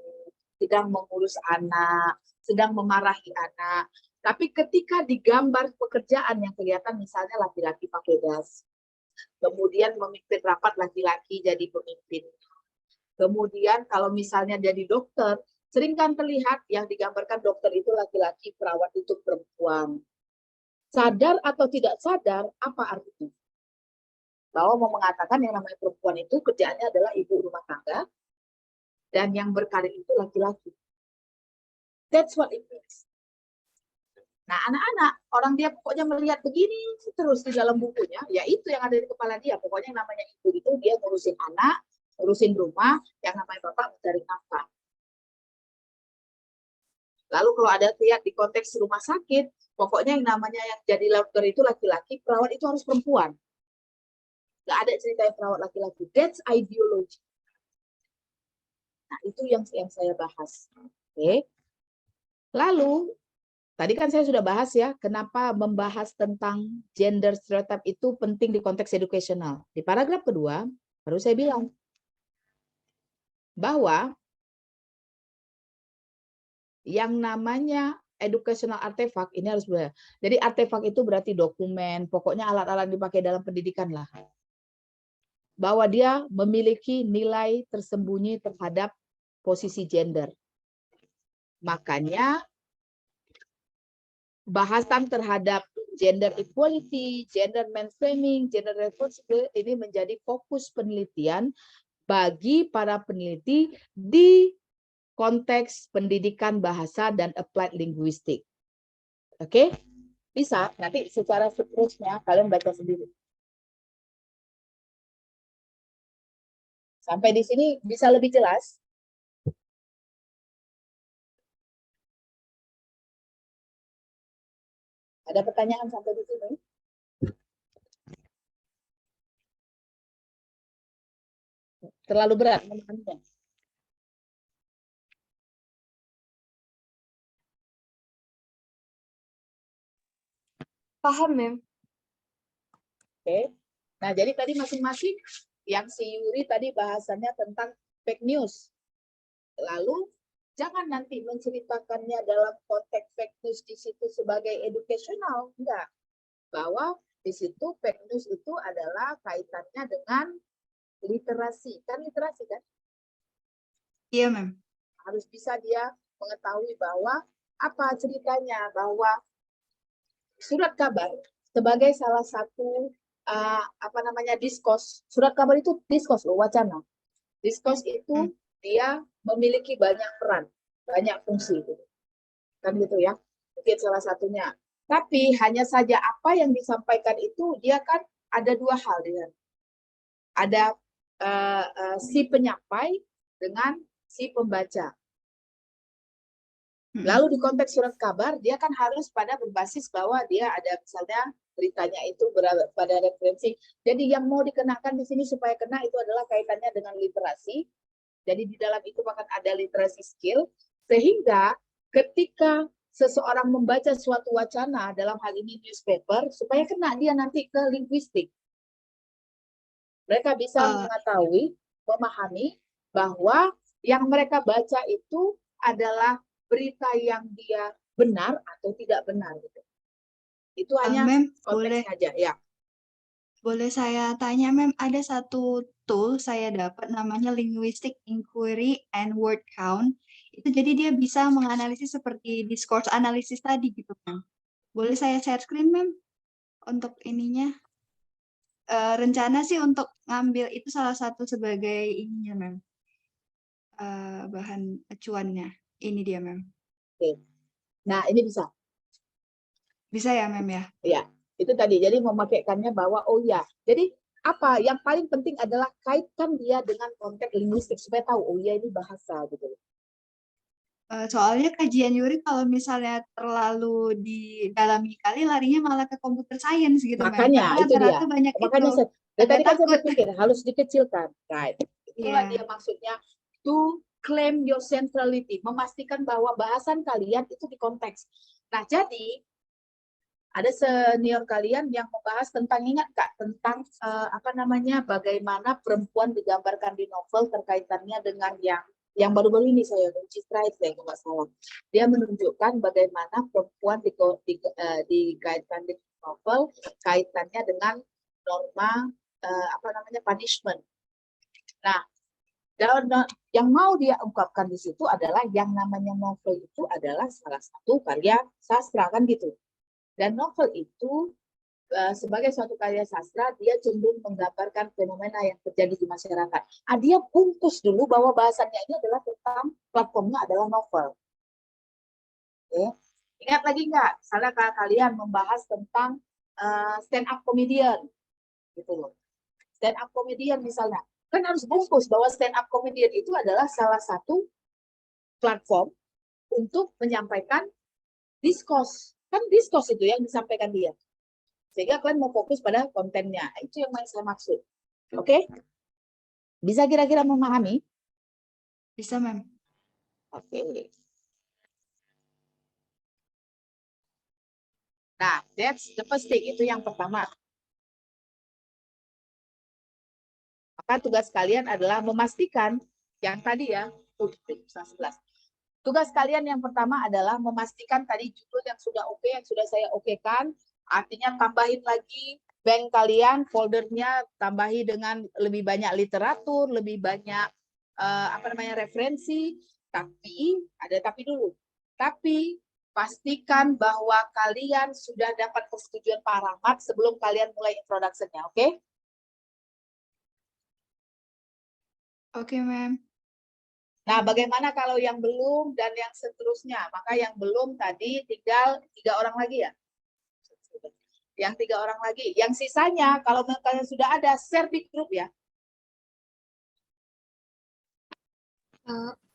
sedang mengurus anak, sedang memarahi anak. Tapi ketika digambar pekerjaan yang kelihatan misalnya laki-laki pakai jas, kemudian memimpin rapat laki-laki jadi pemimpin. Kemudian kalau misalnya jadi dokter, sering kan terlihat yang digambarkan dokter itu laki-laki, perawat itu perempuan. Sadar atau tidak sadar, apa artinya? Bahwa mau mengatakan yang namanya perempuan itu kerjaannya adalah ibu rumah tangga, dan yang berkarir itu laki-laki. That's what it means. Nah, anak-anak, orang dia pokoknya melihat begini terus di dalam bukunya, ya itu yang ada di kepala dia. Pokoknya yang namanya ibu itu dia ngurusin anak, ngurusin rumah, yang namanya bapak mencari nafkah. Lalu kalau ada lihat di konteks rumah sakit, pokoknya yang namanya yang jadi dokter itu laki-laki, perawat itu harus perempuan. Nggak ada cerita perawat laki-laki. That's ideology. Nah, itu yang saya bahas. Oke. Lalu, tadi kan saya sudah bahas ya, kenapa membahas tentang gender stereotype itu penting di konteks educational. Di paragraf kedua, baru saya bilang bahwa yang namanya educational artefak ini harus berbeda. Jadi artefak itu berarti dokumen, pokoknya alat-alat dipakai dalam pendidikan lah. Bahwa dia memiliki nilai tersembunyi terhadap posisi gender. Makanya bahasan terhadap gender equality, gender mainstreaming, gender responsible ini menjadi fokus penelitian bagi para peneliti di konteks pendidikan bahasa dan applied linguistic. Oke? Bisa, nanti secara seterusnya kalian baca sendiri. Sampai di sini bisa lebih jelas? Ada pertanyaan sampai di sini? Terlalu berat memahaminya. Paham, Mem. Oke. Nah, jadi tadi masing-masing yang si Yuri tadi bahasannya tentang fake news. Lalu jangan nanti menceritakannya dalam konteks fake news di situ sebagai educational, enggak. Bahwa di situ fake news itu adalah kaitannya dengan literasi. Kan literasi kan? Iya, Mem. Harus bisa dia mengetahui bahwa apa ceritanya, bahwa surat kabar sebagai salah satu diskurs. Surat kabar itu diskurs loh, wacana. Diskurs itu dia memiliki banyak peran, banyak fungsi gitu. Kan gitu ya. Mungkin salah satunya. Tapi hanya saja apa yang disampaikan itu dia kan ada dua hal dia. Ada si penyampai dengan si pembaca. Lalu di konteks surat kabar, dia kan harus pada berbasis bahwa dia ada misalnya beritanya itu pada referensi. Jadi yang mau dikenakan di sini supaya kena itu adalah kaitannya dengan literasi. Jadi di dalam itu akan ada literasi skill, sehingga ketika seseorang membaca suatu wacana, dalam hal ini newspaper, supaya kena dia nanti ke linguistik. Mereka bisa mengetahui, memahami bahwa yang mereka baca itu adalah berita yang dia benar atau tidak benar. Gitu. Itu hanya Mem, konteks saja, ya. boleh saya tanya, Mem, ada satu tool saya dapat namanya Linguistic Inquiry and Word Count. Itu jadi dia bisa menganalisis seperti discourse analysis tadi gitu, Mem. Boleh saya share screen, Mem, untuk ininya? Rencana sih untuk ngambil itu salah satu sebagai ininya, Mem. Bahan acuannya. Ini dia, Mem. Oke. Nah, ini bisa. Bisa ya, Mem ya? Ya, itu tadi. Jadi memakaikannya bahwa, oh ya. Jadi apa yang paling penting adalah kaitkan dia dengan konteks linguistik supaya tahu, oh ya ini bahasa gitu. Soalnya kajian Yuri kalau misalnya terlalu didalami kali larinya malah ke computer science gitu, Mem. Makanya Karena itu dia. rata-rata banyak Makanya itu. tadi kan saya takut. berpikir harus dikecilkan. Right. Itulah Iya. dia maksudnya to claim your centrality, memastikan bahwa bahasan kalian itu di konteks. Nah, jadi ada senior kalian yang membahas tentang, ingat Kak, tentang bagaimana perempuan digambarkan di novel terkaitannya dengan yang baru-baru ini saya Citra itu ya, kalau nggak salah. Dia menunjukkan bagaimana perempuan dikaitkan di novel kaitannya dengan norma punishment. Nah, yang mau dia ungkapkan di situ adalah yang namanya novel itu adalah salah satu karya sastra kan gitu. Dan novel itu sebagai suatu karya sastra dia cenderung menggambarkan fenomena yang terjadi di masyarakat. Dia bungkus dulu bahwa bahasannya ini adalah tentang platformnya adalah novel. Oke. Ingat lagi nggak? Salah kalian membahas tentang stand up comedian, gitu loh. Stand up comedian misalnya. Kan harus bungkus bahwa stand up comedian itu adalah salah satu platform untuk menyampaikan diskurs. Kan diskurs itu yang disampaikan dia. Sehingga kalian mau fokus pada kontennya. Itu yang saya maksud. Oke? Bisa kira-kira memahami? Bisa, Mem. Oke. Nah, that's the first thing. Itu yang pertama. Maka tugas kalian adalah memastikan yang tadi ya, 11. Tugas kalian yang pertama adalah memastikan tadi judul yang sudah oke, yang sudah saya okekan, artinya tambahin lagi bank kalian, foldernya tambahi dengan lebih banyak literatur, lebih banyak referensi, tapi ada tapi dulu. Tapi pastikan bahwa kalian sudah dapat persetujuan Pak Rahmat sebelum kalian mulai introduction-nya, oke? Oke, Mem. Nah, bagaimana kalau yang belum dan yang seterusnya? Maka yang belum tadi tinggal 3 orang lagi ya? Yang 3 orang lagi. Yang sisanya, kalau kalian sudah ada, share di grup ya.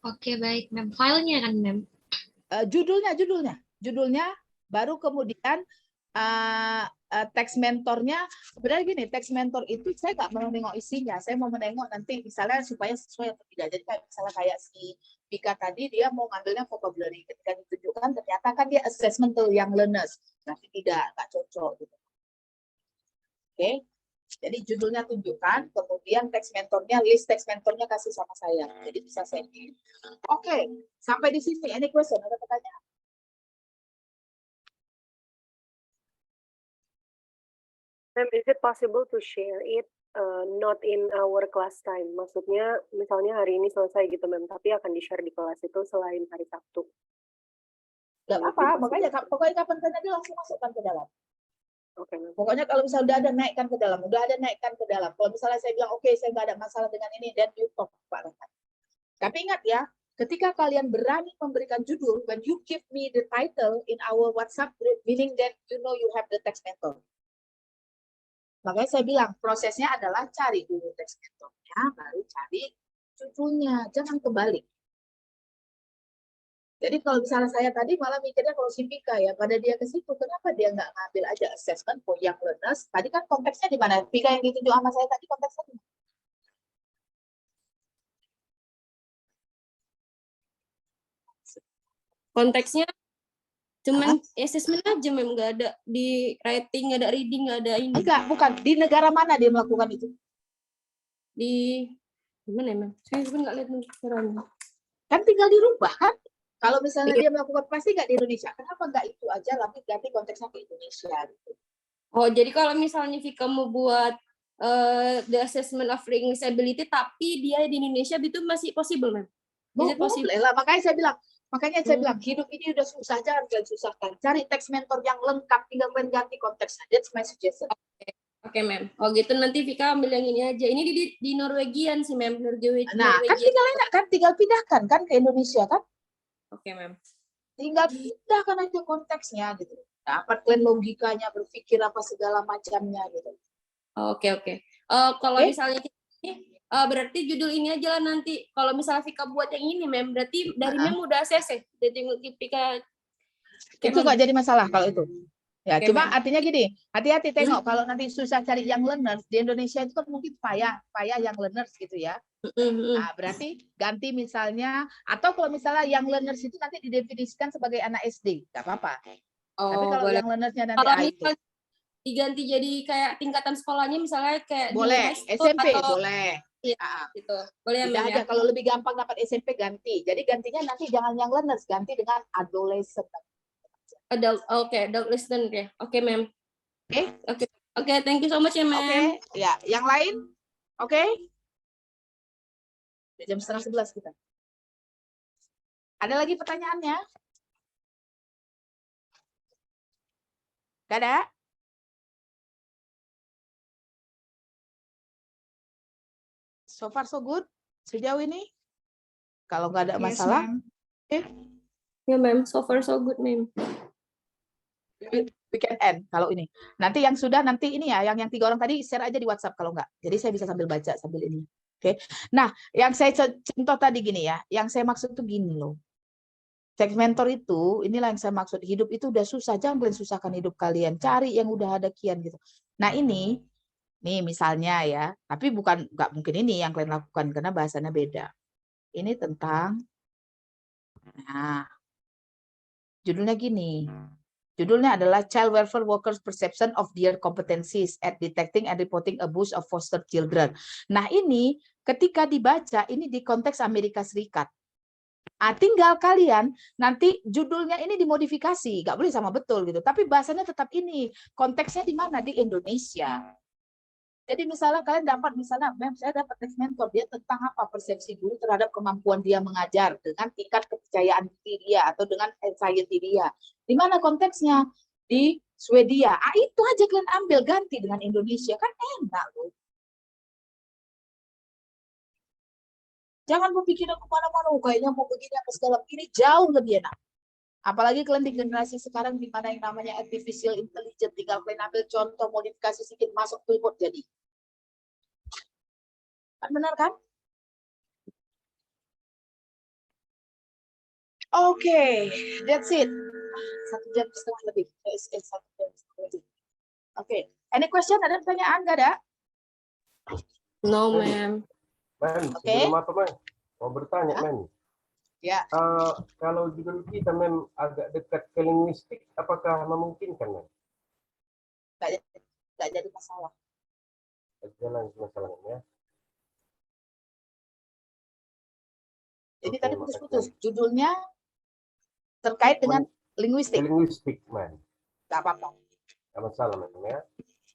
Oke, baik, Mem. Filenya kan, Mem? Judulnya, baru kemudian teks mentornya. Sebenarnya gini, teks mentor itu saya nggak mau menengok isinya, saya mau menengok nanti misalnya supaya sesuai atau tidak. Jadi misalnya kayak si Vika tadi, dia mau ngambilnya vocabulary, ketika ditunjukkan ternyata kan dia assessment to young learners, tapi nggak cocok gitu. Oke, jadi judulnya tunjukkan, kemudian teks mentornya, list teks mentornya kasih sama saya, jadi bisa sendiri. Oke, sampai di sini. Any question? Ada pertanyaan? Ma'am, is it possible to share it not in our class time? Maksudnya misalnya hari ini selesai gitu, Ma'am, tapi akan di-share di kelas itu selain hari Sabtu. Nggak apa-apa, makanya pokoknya kapan kalian aja langsung masukkan ke dalam. Oke, Ma'am. Pokoknya kalau misalnya udah ada naikkan ke dalam, Kalau misalnya saya bilang oke, saya nggak ada masalah dengan ini, dan you talk Pak Rahmat. Tapi ingat ya, ketika kalian berani memberikan judul, when you give me the title in our WhatsApp group, meaning that you know you have the text mentor. Makanya saya bilang prosesnya adalah cari dulu text mentornya, baru cari judulnya, jangan kebalik. Jadi kalau misalnya saya tadi malah mikirnya kalau si Pika ya, pada dia ke situ, kenapa dia nggak ngambil aja assessment for young learners? Tadi kan konteksnya di mana? Pika yang ditunjuk sama saya tadi konteksnya di mana? Konteksnya cuman assessment aja, Mem, nggak ada di writing, nggak ada reading, nggak ada ini. Enggak, bukan. Di negara mana dia melakukan itu? Di gimana ya, Mem? Saya juga nggak lihat caranya. Kan tinggal dirubah kan? Kalau misalnya Iya. dia melakukan pasti nggak di Indonesia, kenapa nggak itu aja, tapi ganti konteksnya ke Indonesia gitu. Oh, jadi kalau misalnya Vika mau buat the assessment of English ability, tapi dia di Indonesia itu masih possible, Mem? Is it possible? Boleh lah, makanya saya bilang hidup ini udah susah, jangan kalian susahkan. Cari teks mentor yang lengkap, tinggal kalian ganti konteksnya. That's my suggestion. Oke, Mem. Oh gitu, nanti Vika ambil yang ini aja. Ini di Norwegian sih, Mem. Nah, kan tinggal enak kan, tinggal pindahkan kan ke Indonesia kan? Oke, Mem. Tinggal pindahkan aja konteksnya gitu. Dapat kalian logikanya, berpikir apa segala macamnya gitu. Oke. Kalau Oke. misalnya ini, berarti judul ini aja lah nanti. Kalau misalnya Vika buat yang ini, Mem, berarti dari Mem udah ACC. Jadi Vika Itu nggak jadi masalah kalau itu. Ya, Oke, cuma Mem. artinya gini, hati-hati tengok kalau nanti susah cari yang learners di Indonesia itu kan mungkin payah yang learners gitu ya. Nah, berarti ganti misalnya, atau kalau misalnya yang learners itu nanti didefinisikan sebagai anak SD, nggak apa-apa. Tapi kalau boleh. yang learnersnya nanti Kalau itu misalnya diganti jadi kayak tingkatan sekolahnya, misalnya kayak boleh, di high school SMP atau boleh. gitu. Boleh ya, Tidak Mem, aja, ya? kalau lebih gampang dapat SMP ganti. Jadi gantinya nanti jangan yang learners, ganti dengan adolescent. Adult listener ya. Oke, Mem. Oke. Oke, thank you so much ya, Mem. Oke, ya, yang lain? Oke. Jam 10:30 kita. Ada lagi pertanyaannya? Gak ada? So far so good sejauh ini? Kalau nggak ada Yes, masalah, ma'am. Ya, Mem. So far so good, Mem. we can end kalau ini. Nanti yang sudah nanti ini ya, yang 3 orang tadi share aja di WhatsApp kalau nggak. Jadi saya bisa sambil baca sambil ini. Oke. Nah, yang saya contoh tadi gini ya, yang saya maksud tuh gini loh. Teks mentor itu, inilah yang saya maksud, hidup itu udah susah, jangan kalian susahkan hidup kalian, cari yang udah ada kian gitu. Nah ini, nih misalnya ya, tapi nggak mungkin ini yang kalian lakukan karena bahasanya beda. Ini tentang, nah, judulnya gini, judulnya adalah Child Welfare Workers Perception of Their Competencies at Detecting and Reporting Abuse of Foster Children. Nah ini, ketika dibaca, ini di konteks Amerika Serikat. Tinggal kalian nanti judulnya ini dimodifikasi, nggak boleh sama betul gitu. Tapi bahasanya tetap ini, konteksnya di mana? Di Indonesia. Jadi misalnya kalian dapat, misalnya, Mem, saya dapat teks mentor, dia tentang apa? Persepsi guru terhadap kemampuan dia mengajar dengan tingkat kepercayaan diri dia atau dengan anxiety dia. Di mana konteksnya? Di Swedia. Itu aja kalian ambil, ganti dengan Indonesia. Kan enak loh. Jangan berpikiran kemana-mana, kayaknya mau begini apa segala. Ini jauh lebih enak. Apalagi kalian di generasi sekarang di mana yang namanya artificial intelligence, tinggal kalian ambil contoh, modifikasi sedikit, masuk keyboard jadi. Kan benar kan? Oke, that's it. 1 jam setengah lebih. 1 jam setengah lebih. Oke, any question? Ada pertanyaan? Nggak ada? No, Mem. Men, Oke. sebelum apa, Men? Mau bertanya, Men. Ya. Kalau judul kita, Men, agak dekat ke linguistik, apakah memungkinkan, Men? Nggak jadi masalah. Jalan masalahnya, ya. Jadi Oke, tadi makasih, putus-putus. Men. Judulnya terkait dengan linguistik. Linguistik, Men. Nggak apa-apa. Nggak masalah, Men, ya.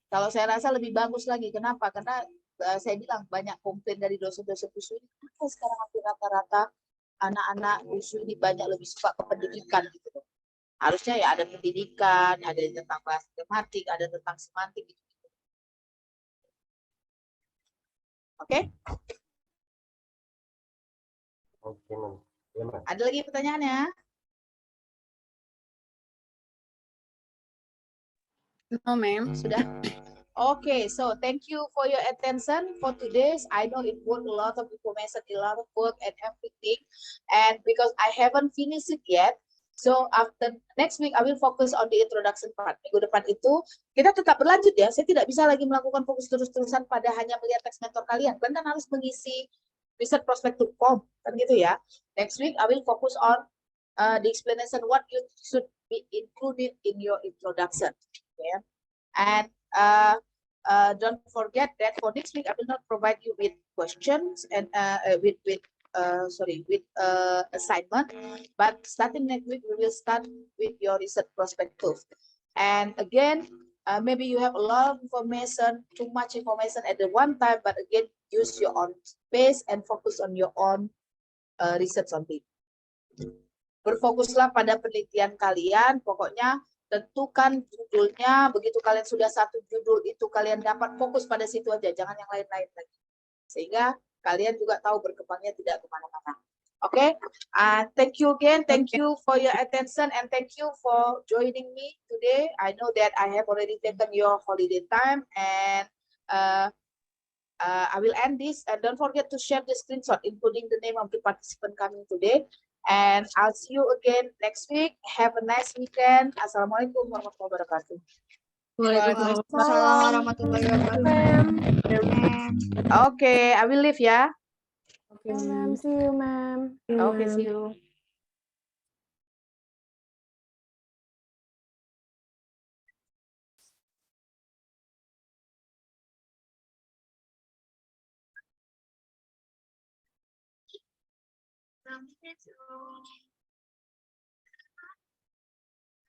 Kalau saya rasa lebih bagus lagi. Kenapa? Karena saya bilang banyak komplain dari dosen-dosen USU ini. Kenapa sekarang hampir rata-rata anak-anak USU ini banyak lebih suka ke pendidikan gitu. Harusnya ya ada pendidikan, ada yang tentang bahasa tematik, ada tentang semantik gitu. Oke? Oke, Men. Ya, Men. Ada lagi pertanyaannya? No, ma'am. Sudah? Okay, so thank you for your attention for today's. I know it was a lot of information, a lot of work and everything. And because I haven't finished it yet, so after next week I will focus on the introduction part. Minggu depan itu kita tetap berlanjut ya. Saya tidak bisa lagi melakukan fokus terus-terusan pada hanya melihat teks mentor kalian. Kalian kan harus mengisi riset prospective form kan gitu ya. Next week I will focus on the explanation what you should be included in your introduction. Yeah. And don't forget that for next week I will not provide you with questions and with assignment, but starting next week we will start with your research perspective. And again, maybe you have a lot of information, too much information at the one time, but again, use your own space and focus on your own research on it. Berfokuslah pada penelitian kalian, pokoknya tentukan judulnya, begitu kalian sudah satu judul itu kalian dapat fokus pada situ aja, jangan yang lain-lain lagi. Sehingga kalian juga tahu berkembangnya tidak kemana-mana. Oke, thank you again, thank you for your attention and thank you for joining me today. I know that I have already taken your holiday time and I will end this and don't forget to share the screenshot including the name of the participant coming today. And I'll see you again next week. Have a nice weekend. Assalamualaikum warahmatullahi wabarakatuh. Waalaikumsalam warahmatullahi wabarakatuh. Okay, I will leave ya. Okay, Ma'am, see you, ma'am. Okay, see you.